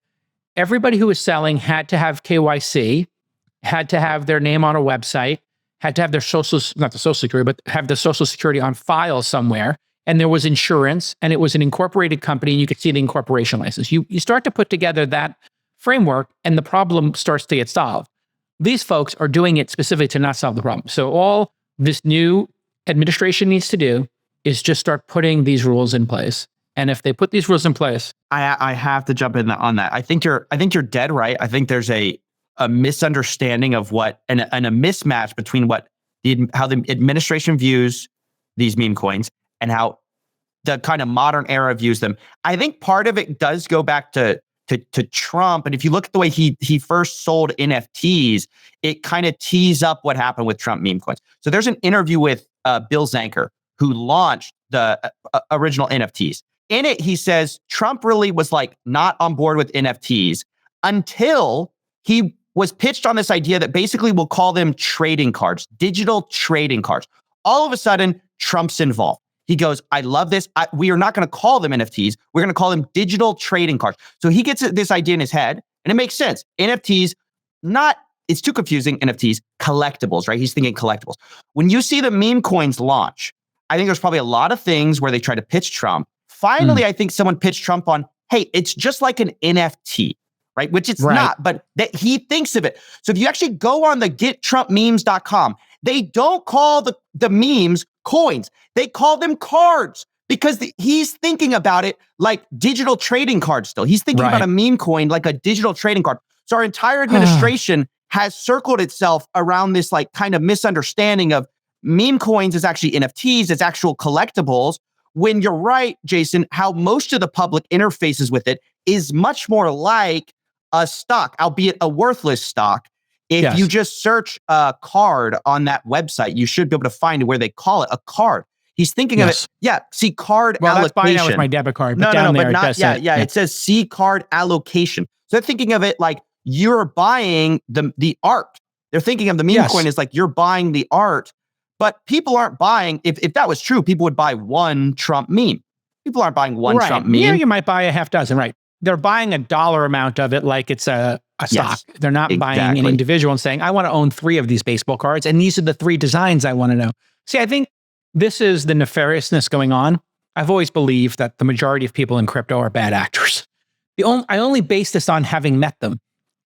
everybody who is selling had to have KYC, had to have their name on a website, had to have their not the social security, but have the social security on file somewhere. And there was insurance, and it was an incorporated company, and you could see the incorporation license. You start to put together that framework, and the problem starts to get solved. These folks are doing it specifically to not solve the problem. So all this new administration needs to do is just start putting these rules in place. And if they put these rules in place, I have to jump in on that. I think you're dead right. I think there's a misunderstanding of what and a mismatch between how the administration views these meme coins and how the kind of modern era views them. I think part of it does go back to Trump. And if you look at the way he first sold NFTs, it kind of tees up what happened with Trump meme coins. So there's an interview with Bill Zanker, who launched the original NFTs. In it, he says Trump really was like not on board with NFTs until he was pitched on this idea that basically we'll call them trading cards, digital trading cards. All of a sudden, Trump's involved. He goes, I love this. We are not going to call them NFTs. We're going to call them digital trading cards. So he gets this idea in his head, And it makes sense. NFTs, it's too confusing. NFTs, collectibles, right? He's thinking collectibles. When you see the meme coins launch, I think there's probably a lot of things where they try to pitch Trump. Finally, I think someone pitched Trump on, hey, it's just like an NFT, right? Which it's not, but that he thinks of it. So if you actually go on the gettrumpmemes.com, they don't call the memes coins. They call them cards because he's thinking about it like digital trading cards still. He's thinking about a meme coin like a digital trading card. So our entire administration has circled itself around this like kind of misunderstanding of meme coins is actually NFTs, it's actual collectibles. When you're right, Jason, how most of the public interfaces with it is much more like a stock, albeit a worthless stock. If you just search a card on that website, you should be able to find where they call it a card. He's thinking of it. Yeah. See card allocation. That's fine now with my debit card. But down there, but not. It says see card allocation. So they're thinking of it like you're buying the art. They're thinking of the meme coin as like you're buying the art. But people aren't buying, if that was true, people would buy one Trump meme. People aren't buying one Trump meme. Yeah, you might buy a half dozen, right? They're buying a dollar amount of it like it's a stock. They're not buying an individual and saying, I want to own 3 of these baseball cards, and these are the 3 designs I want to know. See, I think this is the nefariousness going on. I've always believed that the majority of people in crypto are bad actors. I only base this on having met them,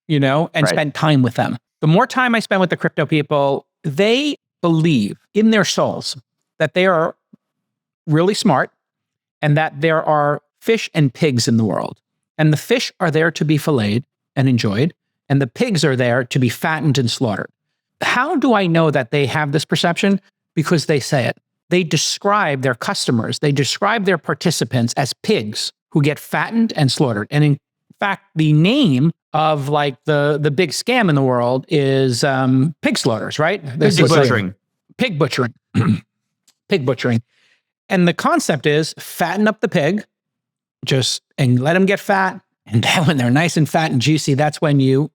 and spent time with them. The more time I spend with the crypto people, they believe in their souls that they are really smart and that there are fish and pigs in the world. And the fish are there to be filleted and enjoyed, and the pigs are there to be fattened and slaughtered. How do I know that they have this perception? Because they say it. They describe their customers, they describe their participants as pigs who get fattened and slaughtered. And in fact, the name of like the big scam in the world is pig slaughters, right? Pig butchering. Pig butchering. Pig butchering. And the concept is fatten up the pig, and let them get fat. And then when they're nice and fat and juicy, that's when you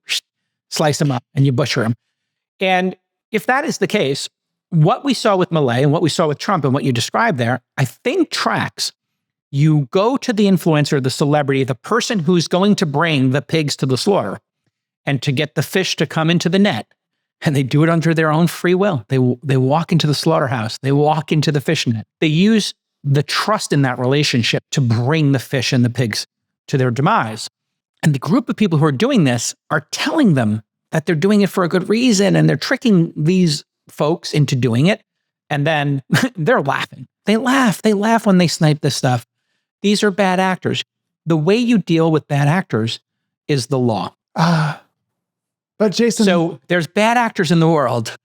slice them up and you butcher them. And if that is the case, what we saw with Milei and what we saw with Trump and what you described there, I think tracks. You go to the influencer, the celebrity, the person who's going to bring the pigs to the slaughter and to get the fish to come into the net. And they do it under their own free will. They walk into the slaughterhouse. They walk into the fish net. They use the trust in that relationship to bring the fish and the pigs to their demise. And the group of people who are doing this are telling them that they're doing it for a good reason. And they're tricking these folks into doing it. And then they're laughing. They laugh when they snipe this stuff. These are bad actors. The way you deal with bad actors is the law. But Jason... So there's bad actors in the world.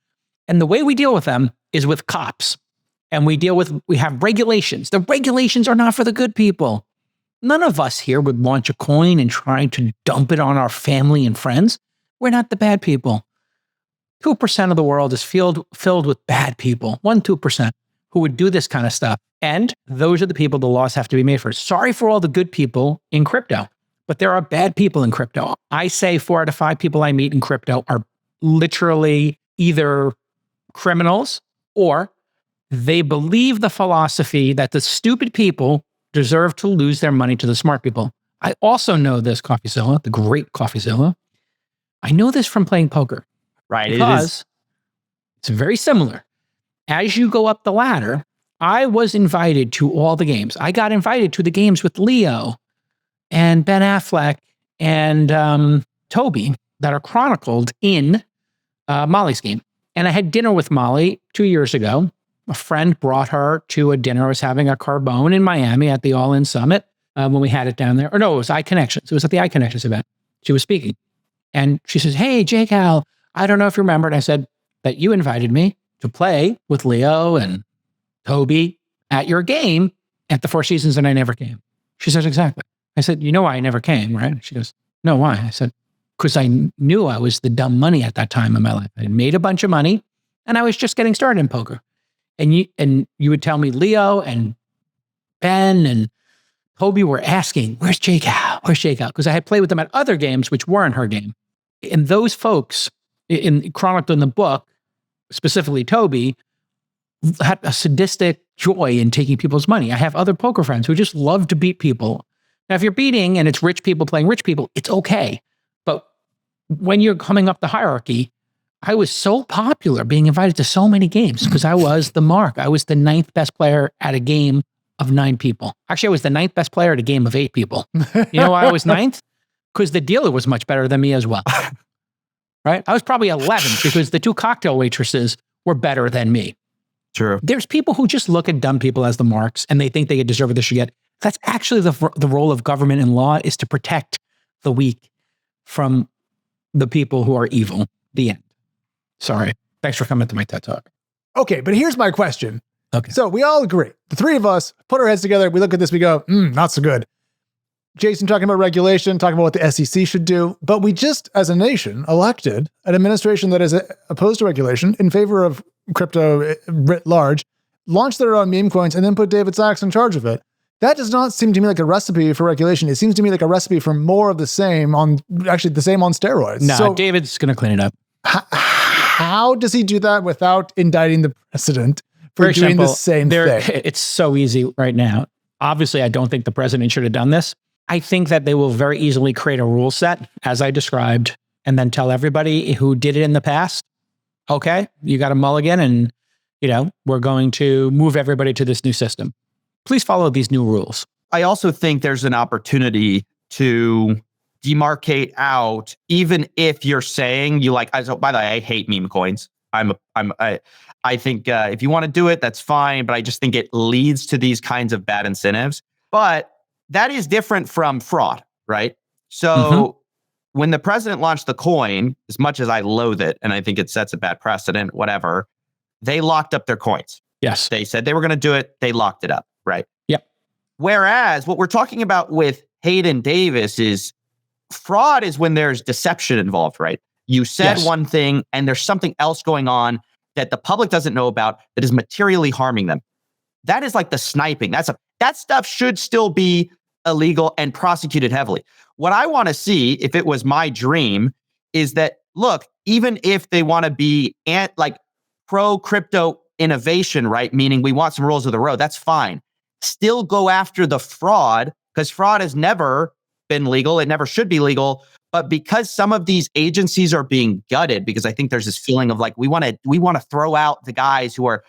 And the way we deal with them is with cops. And we have regulations. The regulations are not for the good people. None of us here would launch a coin and try to dump it on our family and friends. We're not the bad people. 2% of the world is filled with bad people. 2% who would do this kind of stuff. And those are the people the laws have to be made for. Sorry for all the good people in crypto, but there are bad people in crypto. I say 4 out of 5 people I meet in crypto are literally either criminals or they believe the philosophy that the stupid people deserve to lose their money to the smart people. I also know this, Coffeezilla, the great Coffeezilla. I know this from playing poker. Right. Because it's very similar. As you go up the ladder, I was invited to all the games. I got invited to the games with Leo and Ben Affleck and Toby that are chronicled in Molly's game. And I had dinner with Molly 2 years ago. A friend brought her to a dinner. I was having a Carbone in Miami at the All In Summit when we had it down there. Or no, it was iConnections. It was at the iConnections event. She was speaking. And she says, hey, Jake Al, I don't know if you remember. And I said that you invited me to play with Leo and Toby at your game at the Four Seasons and I never came. She says, exactly. I said, you know why I never came, right? She goes, no, why? I said, because I knew I was the dumb money at that time in my life. I had made a bunch of money and I was just getting started in poker. And you would tell me Leo and Ben and Toby were asking, where's Jake Al? Where's Jake Al? Because I had played with them at other games, which weren't her game. And those folks chronicled in the book, specifically Toby, had a sadistic joy in taking people's money. I have other poker friends who just love to beat people. Now, if you're beating and it's rich people playing rich people, it's okay. But when you're coming up the hierarchy, I was so popular being invited to so many games because I was the mark. I was the 9th best player at a game of 9 people. Actually, I was the 9th best player at a game of 8 people. You know why I was 9th? Because the dealer was much better than me as well. Right? I was probably 11th because the 2 cocktail waitresses were better than me. True. There's people who just look at dumb people as the marks and they think they deserve what they should get. That's actually the role of government and law, is to protect the weak from the people who are evil. The end. Sorry. Thanks for coming to my TED Talk. Okay, but here's my question. Okay. So we all agree. The 3 of us put our heads together. We look at this, we go, not so good. Jason talking about regulation, talking about what the SEC should do. But we just, as a nation, elected an administration that is opposed to regulation, in favor of crypto writ large, launched their own meme coins, and then put David Sachs in charge of it. That does not seem to me like a recipe for regulation. It seems to me like a recipe for more of the same on steroids. No, so David's going to clean it up. How does he do that without indicting the president for Very doing simple. the same thing? It's so easy right now. Obviously, I don't think the president should have done this. I think that they will very easily create a rule set, as I described, and then tell everybody who did it in the past, okay, you got a mulligan, and we're going to move everybody to this new system. Please follow these new rules. I also think there's an opportunity to demarcate out, even if you're saying you like, so by the way, I hate meme coins. I think if you want to do it, that's fine. But I just think it leads to these kinds of bad incentives. But that is different from fraud, right? So when the president launched the coin, as much as I loathe it, and I think it sets a bad precedent, whatever, they locked up their coins. Yes. They said they were going to do it. They locked it up, right? Yep. Whereas what we're talking about with Hayden Davis is fraud is when there's deception involved, right? You said one thing and there's something else going on that the public doesn't know about that is materially harming them. That is like the sniping. That stuff should still be illegal and prosecuted heavily. What I want to see, if it was my dream, is that, look, even if they want to be pro crypto innovation, right? Meaning we want some rules of the road, that's fine. Still go after the fraud, because fraud has never been legal. It never should be legal. But because some of these agencies are being gutted, because I think there's this feeling of like, we want to throw out the guys who are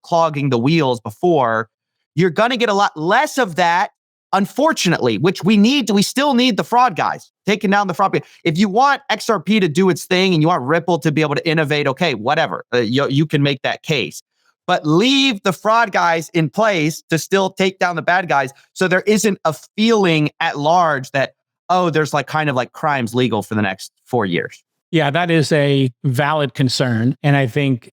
clogging the wheels before, you're going to get a lot less of that, unfortunately, which we still need the fraud guys taking down the fraud. If you want XRP to do its thing and you want Ripple to be able to innovate, okay, whatever, you can make that case. But leave the fraud guys in place to still take down the bad guys, so there isn't a feeling at large that, oh, there's kind of crimes legal for the next 4 years. Yeah, that is a valid concern. And I think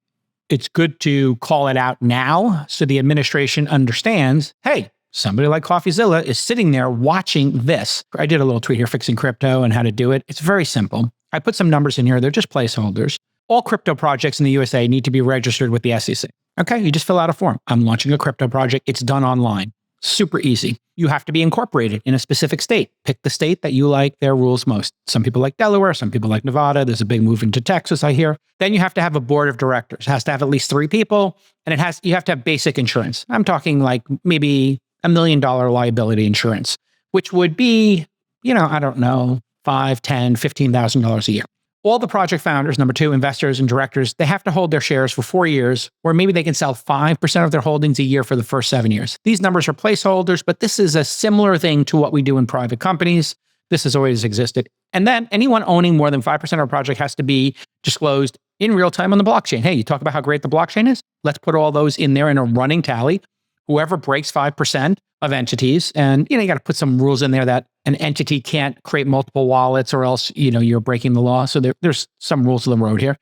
it's good to call it out now so the administration understands, hey, somebody like Coffeezilla is sitting there watching this. I did a little tweet here fixing crypto and how to do it. It's very simple. I put some numbers in here. They're just placeholders. All crypto projects in the USA need to be registered with the SEC. Okay, you just fill out a form. I'm launching a crypto project. It's done online. Super easy. You have to be incorporated in a specific state. Pick the state that you like their rules most. Some people like Delaware, some people like Nevada. There's a big move into Texas, I hear. Then you have to have a board of directors. It has to have at least 3 people, and you have to have basic insurance. I'm talking like maybe $1 million liability insurance, which would be, I don't know, $5,000, $10,000, $15,000 a year. All the project founders, number 2, investors and directors, they have to hold their shares for 4 years, or maybe they can sell 5% of their holdings a year for the first 7 years. These numbers are placeholders, but this is a similar thing to what we do in private companies. This has always existed. And then anyone owning more than 5% of a project has to be disclosed in real time on the blockchain. Hey, you talk about how great the blockchain is? Let's put all those in there in a running tally. Whoever breaks 5% of entities, and you got to put some rules in there that an entity can't create multiple wallets or else you're breaking the law. So there's some rules of the road here.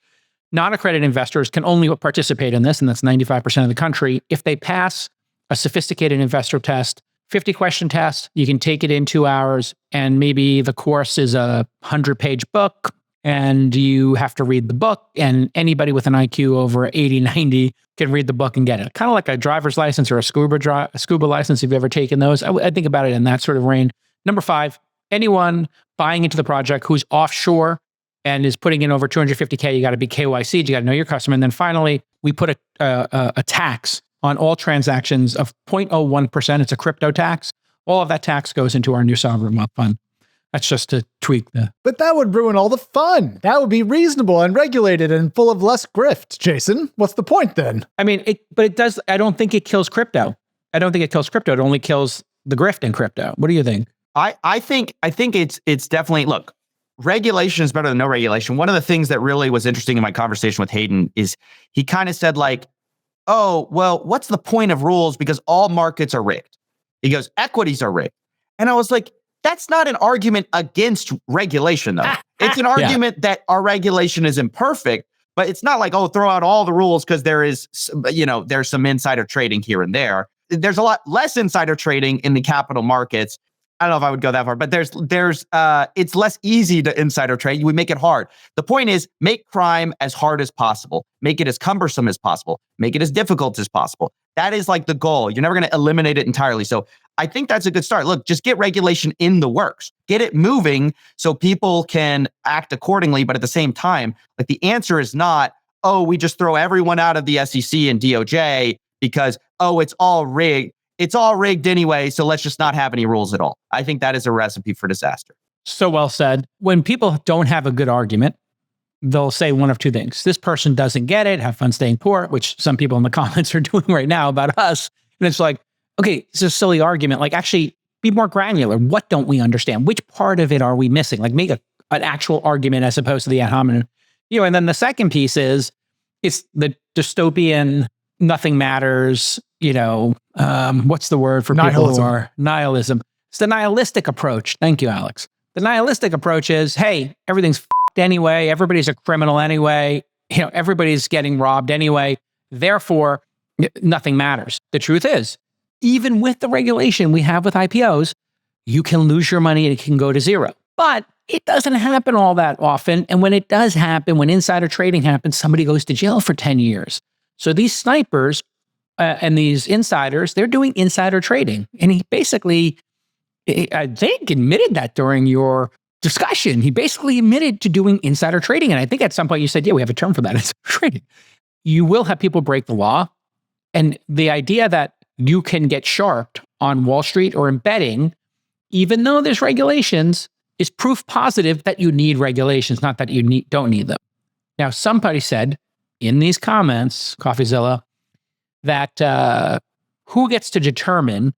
Non-accredited investors can only participate in this, and that's 95% of the country, if they pass a sophisticated investor test, 50-question test. You can take it in 2 hours, and maybe the course is a 100-page book, and you have to read the book, and anybody with an IQ over 80, 90 can read the book and get it. Kind of like a driver's license or a scuba license, if you've ever taken those. I think about it in that sort of range. Number 5, anyone buying into the project who's offshore and is putting in over $250K, you got to be KYC'd, you got to know your customer. And then finally, we put a tax on all transactions of 0.01%. It's a crypto tax. All of that tax goes into our new sovereign wealth fund. That's just to tweak the. But that would ruin all the fun. That would be reasonable and regulated and full of less grift, Jason. What's the point then? I mean, but it does. I don't think it kills crypto. I don't think it kills crypto. It only kills the grift in crypto. What do you think? I think it's definitely, look, regulation is better than no regulation. One of the things that really was interesting in my conversation with Hayden is he kind of said like, oh, well, what's the point of rules? Because all markets are rigged. He goes, equities are rigged. And I was like, that's not an argument against regulation, though. It's an argument that our regulation is imperfect, but it's not like, oh, throw out all the rules because there's some insider trading here and there. There's a lot less insider trading in the capital markets. I don't know if I would go that far, but it's less easy to insider trade. We make it hard. The point is, make crime as hard as possible. Make it as cumbersome as possible. Make it as difficult as possible. That is like the goal. You're never going to eliminate it entirely. So I think that's a good start. Look, just get regulation in the works. Get it moving so people can act accordingly. But at the same time, like the answer is not, oh, we just throw everyone out of the SEC and DOJ because, oh, it's all rigged. It's all rigged anyway, so let's just not have any rules at all. I think that is a recipe for disaster. So well said. When people don't have a good argument, they'll say one of two things. This person doesn't get it, have fun staying poor, which some people in the comments are doing right now about us. And it's like, okay, it's a silly argument. Like, actually, be more granular. What don't we understand? Which part of it are we missing? Like, make an actual argument as opposed to the ad hominem. And then the second piece is, it's the dystopian, nothing matters, what's the word for people who are nihilism? It's the nihilistic approach. Thank you, Alex. The nihilistic approach is, hey, everything's f***ed anyway. Everybody's a criminal anyway. Everybody's getting robbed anyway. Therefore, nothing matters. The truth is, even with the regulation we have with IPOs, you can lose your money and it can go to zero. But it doesn't happen all that often. And when it does happen, when insider trading happens, somebody goes to jail for 10 years. So these snipers and these insiders, they're doing insider trading. And he basically, I think, admitted that during your discussion. He basically admitted to doing insider trading. And I think at some point you said, yeah, we have a term for that, insider trading. You will have people break the law. And the idea that you can get sharped on Wall Street or in betting, even though there's regulations, is proof positive that you need regulations, not that you don't need them. Now, somebody said in these comments, Coffeezilla, that who gets to determine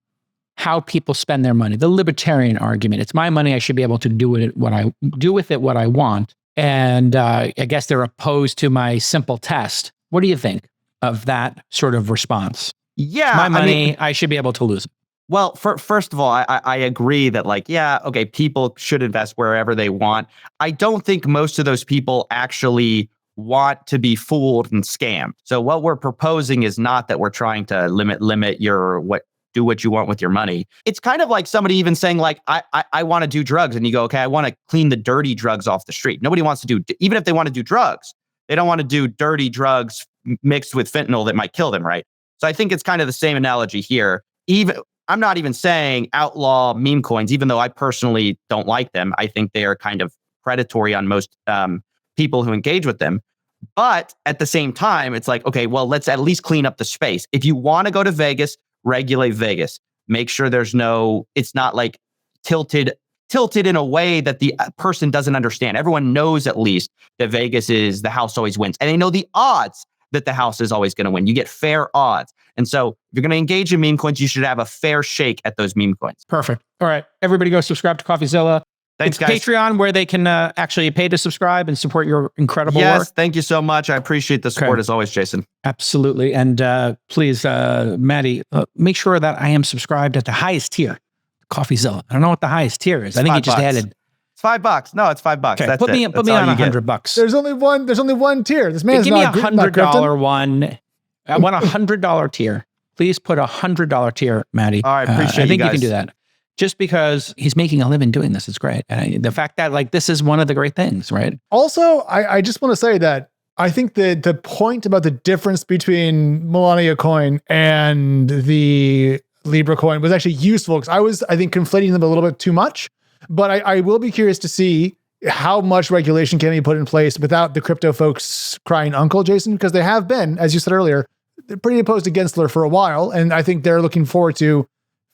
how people spend their money? The libertarian argument. It's my money. I should be able to do with it what I want. And I guess they're opposed to my simple test. What do you think of that sort of response? Yeah, it's my money. I should be able to lose it. Well, first of all, I agree that people should invest wherever they want. I don't think most of those people actually want to be fooled and scammed. So what we're proposing is not that we're trying to limit your do what you want with your money. It's kind of like somebody even saying like, I want to do drugs. And you go, okay, I want to clean the dirty drugs off the street. Nobody wants to do, even if they want to do drugs, they don't want to do dirty drugs mixed with fentanyl that might kill them, right? So I think it's kind of the same analogy here. I'm not even saying outlaw meme coins, even though I personally don't like them. I think they are kind of predatory on most people who engage with them. But at the same time, it's like, okay, well, let's at least clean up the space. If you want to go to Vegas, regulate Vegas. Make sure it's not like tilted in a way that the person doesn't understand. Everyone knows at least that Vegas is the house always wins. And they know the odds that the house is always going to win. You get fair odds. And so if you're going to engage in meme coins, you should have a fair shake at those meme coins. Perfect. All right. Everybody go subscribe to Coffeezilla. Thanks, it's guys. Patreon where they can actually pay to subscribe and support your incredible work. Yes, thank you so much. I appreciate the support as always, Jason. Absolutely. And please, Maddie, make sure that I am subscribed at the highest tier, Coffeezilla. I don't know what the highest tier is. I think he just added. It's $5. No, it's $5. Okay, That's put me on $100. There's only one tier. This man's give me not $100 one. I want a $100 tier. Please put a $100 tier, Maddie. All right, appreciate I think you guys. You can do that. Just because he's making a living doing this is great. And the fact that this is one of the great things, right? Also, I just want to say that I think that the point about the difference between Melania coin and the Libra coin was actually useful because I think, conflating them a little bit too much. But I will be curious to see how much regulation can be put in place without the crypto folks crying uncle, Jason, because they have been, as you said earlier, they're pretty opposed to Gensler for a while. And I think they're looking forward to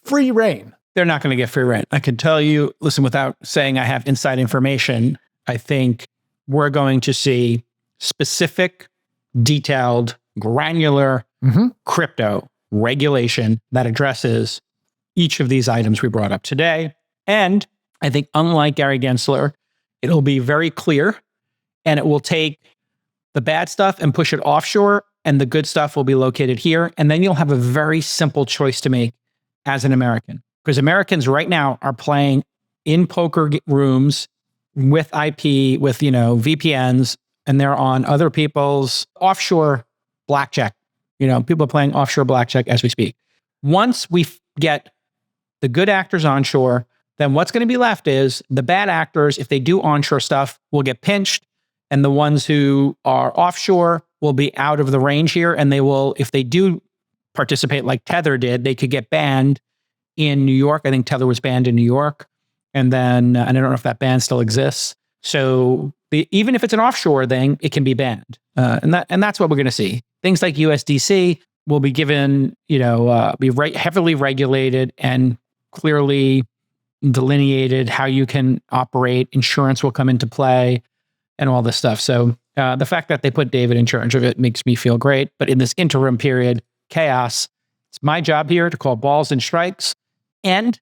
free reign. they're not going to get free rent. I can tell you, listen, without saying I have inside information, I think we're going to see specific, detailed, granular crypto regulation that addresses each of these items we brought up today. And I think unlike Gary Gensler, it'll be very clear and it will take the bad stuff and push it offshore, and the good stuff will be located here. And then you'll have a very simple choice to make as an American. Because Americans right now are playing in poker rooms with IP, with, VPNs, and they're on other people's offshore blackjack. People are playing offshore blackjack as we speak. Once we get the good actors onshore, then what's going to be left is the bad actors, if they do onshore stuff, will get pinched. And the ones who are offshore will be out of the range here. And they will, if they do participate like Tether did, they could get banned in New York. I think Tether was banned in New York. And then, and I don't know if that ban still exists. So even if it's an offshore thing, it can be banned. And that's what we're going to see. Things like USDC will be given, heavily regulated and clearly delineated how you can operate. Insurance will come into play and all this stuff. So the fact that they put David in charge of it makes me feel great. But in this interim period, chaos, it's my job here to call balls and strikes and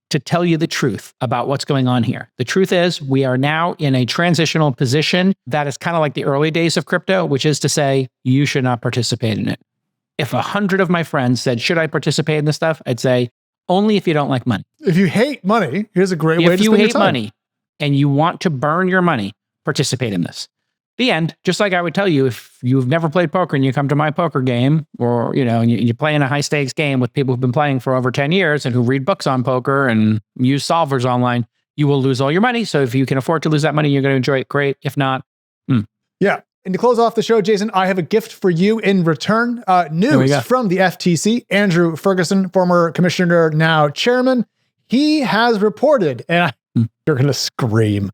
to tell you the truth about what's going on here. The truth is we are now in a transitional position that is kind of like the early days of crypto, which is to say you should not participate in it. If 100 of my friends said, should I participate in this stuff? I'd say only if you don't like money. If you hate money, here's a great way to spend your time. If you hate money and you want to burn your money, participate in this. The end. Just like I would tell you, if you've never played poker and you come to my poker game, or and you play in a high stakes game with people who've been playing for over 10 years and who read books on poker and use solvers online, you will lose all your money. So if you can afford to lose that money, you're going to enjoy it. Great. If not, Yeah. And to close off the show, Jason, I have a gift for you in return. News from the FTC. Andrew Ferguson, former commissioner, now chairman, he has reported, and you're going to scream.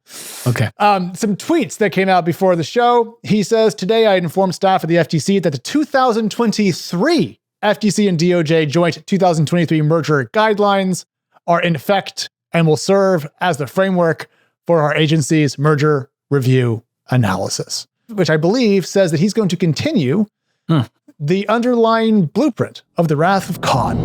Okay. Some tweets that came out before the show. He says, today I informed staff of the FTC that the 2023 FTC and DOJ joint 2023 merger guidelines are in effect and will serve as the framework for our agency's merger review analysis, which I believe says that he's going to continue the underlying blueprint of the Wrath of Khan.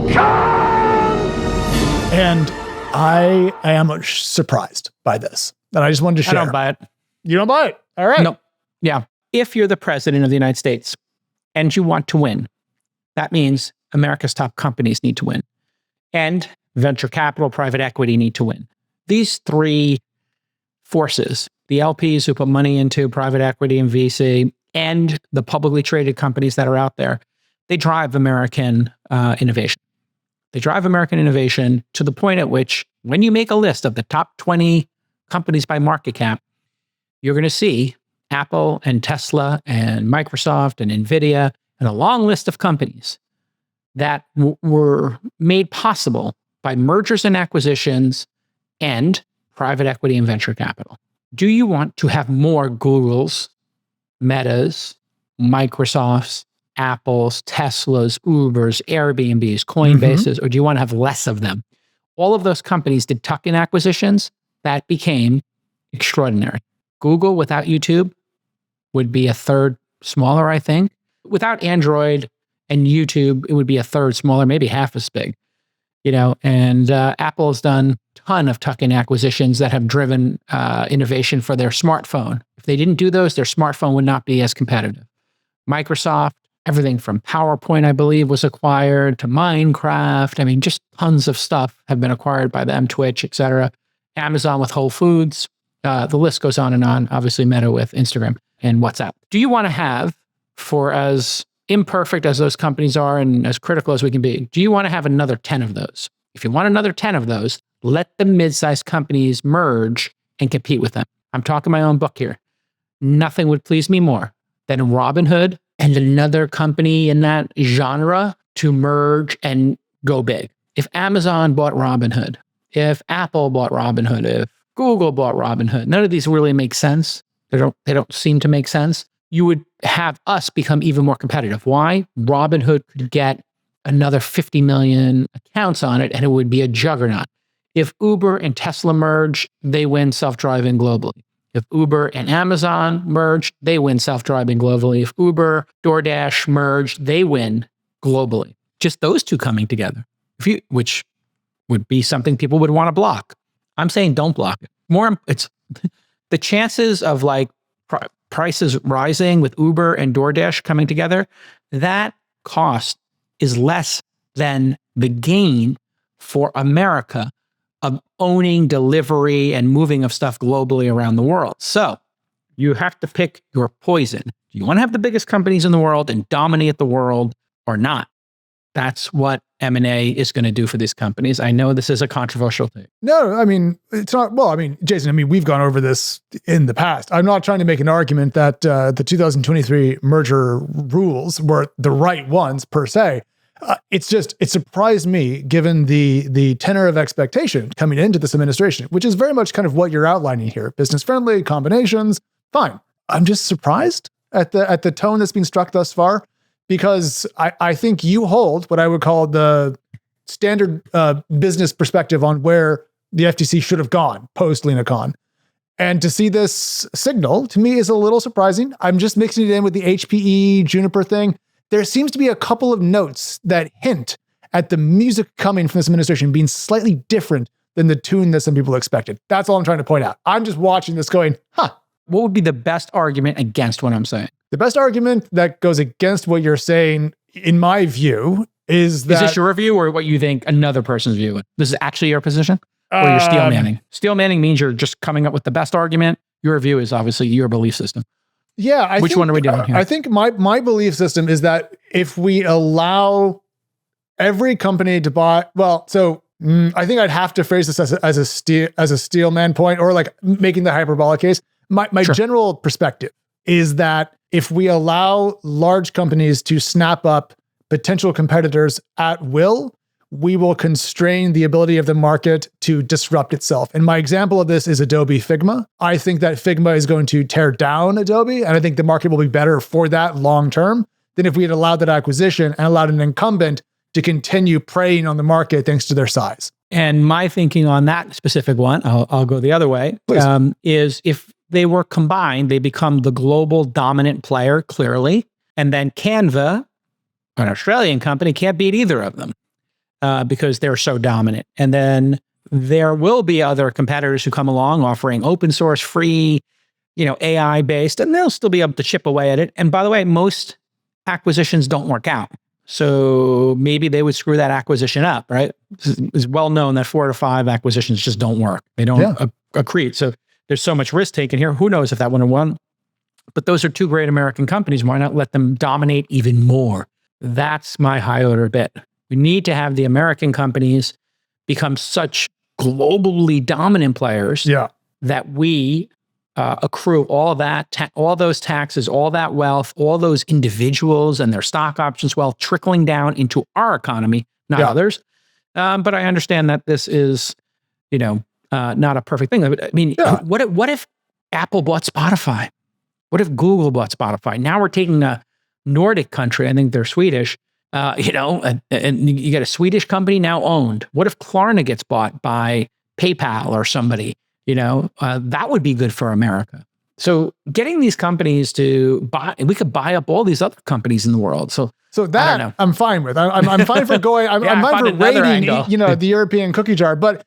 And I am surprised by this. And I just wanted to share. I don't buy it. You don't buy it? All right. No. Yeah. If you're the president of the United States and you want to win, that means America's top companies need to win. And venture capital, private equity need to win. These three forces, the LPs who put money into private equity and VC, and the publicly traded companies that are out there, they drive American innovation. They drive American innovation to the point at which when you make a list of the top 20 companies by market cap, you're going to see Apple and Tesla and Microsoft and NVIDIA and a long list of companies that were made possible by mergers and acquisitions and private equity and venture capital. Do you want to have more Googles, Metas, Microsofts, Apples, Teslas, Ubers, Airbnbs, Coinbases, or do you want to have less of them? All of those companies did tuck-in acquisitions that became extraordinary. Google without YouTube would be a third smaller, I think. Without Android and YouTube, it would be a third smaller, maybe half as big. And Apple has done a ton of tuck-in acquisitions that have driven innovation for their smartphone. If they didn't do those, their smartphone would not be as competitive. Microsoft, everything from PowerPoint, I believe, was acquired to Minecraft. I mean, just tons of stuff have been acquired by them, Twitch, et cetera. Amazon with Whole Foods. The list goes on and on. Obviously, Meta with Instagram and WhatsApp. Do you want to have, for as imperfect as those companies are and as critical as we can be, do you want to have another 10 of those? If you want another 10 of those, let the mid-sized companies merge and compete with them. I'm talking my own book here. Nothing would please me more than Robinhood and another company in that genre to merge and go big. If Amazon bought Robinhood, if Apple bought Robinhood, if Google bought Robinhood, none of these really make sense. They don't seem to make sense. You would have us become even more competitive. Why? Robinhood could get another 50 million accounts on it, and it would be a juggernaut. If Uber and Tesla merge, they win self-driving globally. If Uber and Amazon merge, they win self-driving globally. If Uber, DoorDash merge, they win globally. Just those two coming together, which would be something people would want to block. I'm saying don't block it. It's the chances of like prices rising with Uber and DoorDash coming together, that cost is less than the gain for America of owning delivery and moving of stuff globally around the world. So you have to pick your poison. Do you want to have the biggest companies in the world and dominate the world or not? That's what M&A is going to do for these companies. I know this is a controversial thing. No, I mean, it's not. Well, I mean, Jason, we've gone over this in the past. I'm not trying to make an argument that the 2023 merger rules were the right ones per se. It's just, it surprised me given the tenor of expectation coming into this administration, which is very much kind of what you're outlining here. Business friendly combinations, fine. I'm just surprised at the tone that's been struck thus far, because I think you hold what I would call the standard business perspective on where the FTC should have gone post Lena Khan. And to see this signal to me is a little surprising. I'm just mixing it in with the HPE Juniper thing. There seems to be a couple of notes that hint at the music coming from this administration being slightly different than the tune that some people expected. That's all I'm trying to point out. I'm just watching this going, What would be the best argument against what I'm saying? The best argument that goes against what you're saying, in my view, is that... Is this your view or what you think another person's view? This is actually your position? Or you're steel manning? Steel manning means you're just coming up with the best argument. Your view is obviously your belief system. Yeah. Which one are we doing here? I think my belief system is that if we allow every company to buy... Well, so I think I'd have to phrase this as a steel man point, or like making the hyperbolic case. My Sure. general perspective is that if we allow large companies to snap up potential competitors at will, we will constrain the ability of the market to disrupt itself. And my example of this is Adobe Figma. I think that Figma is going to tear down Adobe, and I think the market will be better for that long term than if we had allowed that acquisition and allowed an incumbent to continue preying on the market thanks to their size. And my thinking on that specific one, I'll go the other way, is if they were combined, they become the global dominant player, clearly. And then Canva, an Australian company, can't beat either of them because they're so dominant. And then there will be other competitors who come along offering open source, free, AI based, and they'll still be able to chip away at it. And by the way, most acquisitions don't work out. So maybe they would screw that acquisition up, right? It's well known that 4 to 5 acquisitions just don't work. They don't accrete. So there's so much risk taken here. Who knows if that would have won? But those are two great American companies. Why not let them dominate even more? That's my high order bet. We need to have the American companies become such globally dominant players that we accrue all that, all those taxes, all that wealth, all those individuals and their stock options wealth trickling down into our economy, not others. But I understand that this is, not a perfect thing. I mean, what if Apple bought Spotify? What if Google bought Spotify? Now we're taking a Nordic country, I think they're Swedish, and you get a Swedish company now owned. What if Klarna gets bought by PayPal or somebody? That would be good for America. So getting these companies to buy, we could buy up all these other companies in the world. So that I'm fine with. I'm fine for going. I'm fine for raiding, the European cookie jar. But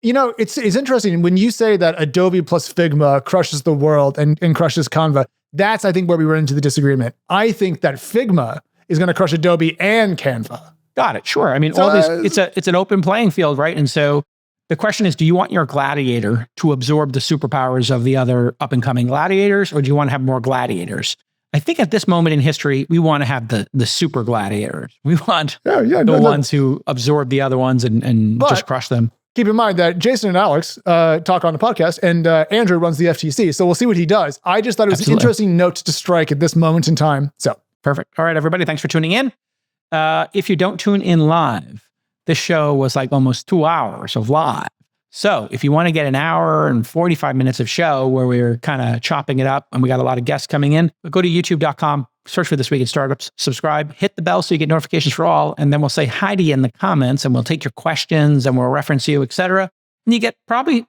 it's interesting when you say that Adobe plus Figma crushes the world and crushes Canva. That's, I think, where we run into the disagreement. I think that Figma is going to crush Adobe and Canva. Got it. Sure. I mean, all these. It's an open playing field, right? And so the question is, do you want your gladiator to absorb the superpowers of the other up and coming gladiators, or do you want to have more gladiators? I think at this moment in history, we want to have the super gladiators. We want the ones who absorb the other ones and just crush them. Keep in mind that Jason and Alex talk on the podcast, and Andrew runs the FTC, so we'll see what he does. I just thought it was an interesting note to strike at this moment in time. So perfect. All right, everybody, thanks for tuning in. If you don't tune in live, this show was like almost 2 hours of live. So if you want to get an hour and 45 minutes of show where we're kind of chopping it up and we got a lot of guests coming in, go to youtube.com, search for This Week in Startups, subscribe, hit the bell so you get notifications for all, and then we'll say hi to you in the comments and we'll take your questions and we'll reference you, etc. And you get probably,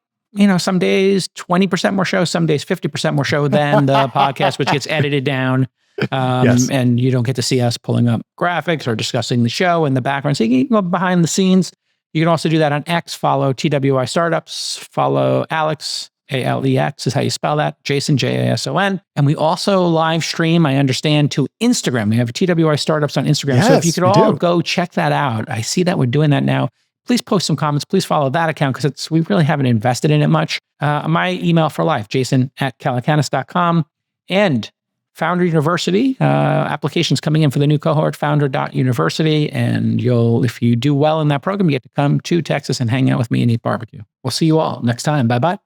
some days 20% more show, some days 50% more show than the podcast, which gets edited down. Yes. And you don't get to see us pulling up graphics or discussing the show in the background. So you can go behind the scenes. You can also do that on X, follow TWI Startups, follow Alex, ALEX is how you spell that, Jason, JASON. And we also live stream, I understand, to Instagram. We have TWI Startups on Instagram. So if you could all go check that out. I see that we're doing that now. Please post some comments. Please follow that account because we really haven't invested in it much. My email for life, jason@calacanis.com. And Founder University, applications coming in for the new cohort, founder.university. And if you do well in that program, you get to come to Texas and hang out with me and eat barbecue. We'll see you all next time. Bye-bye.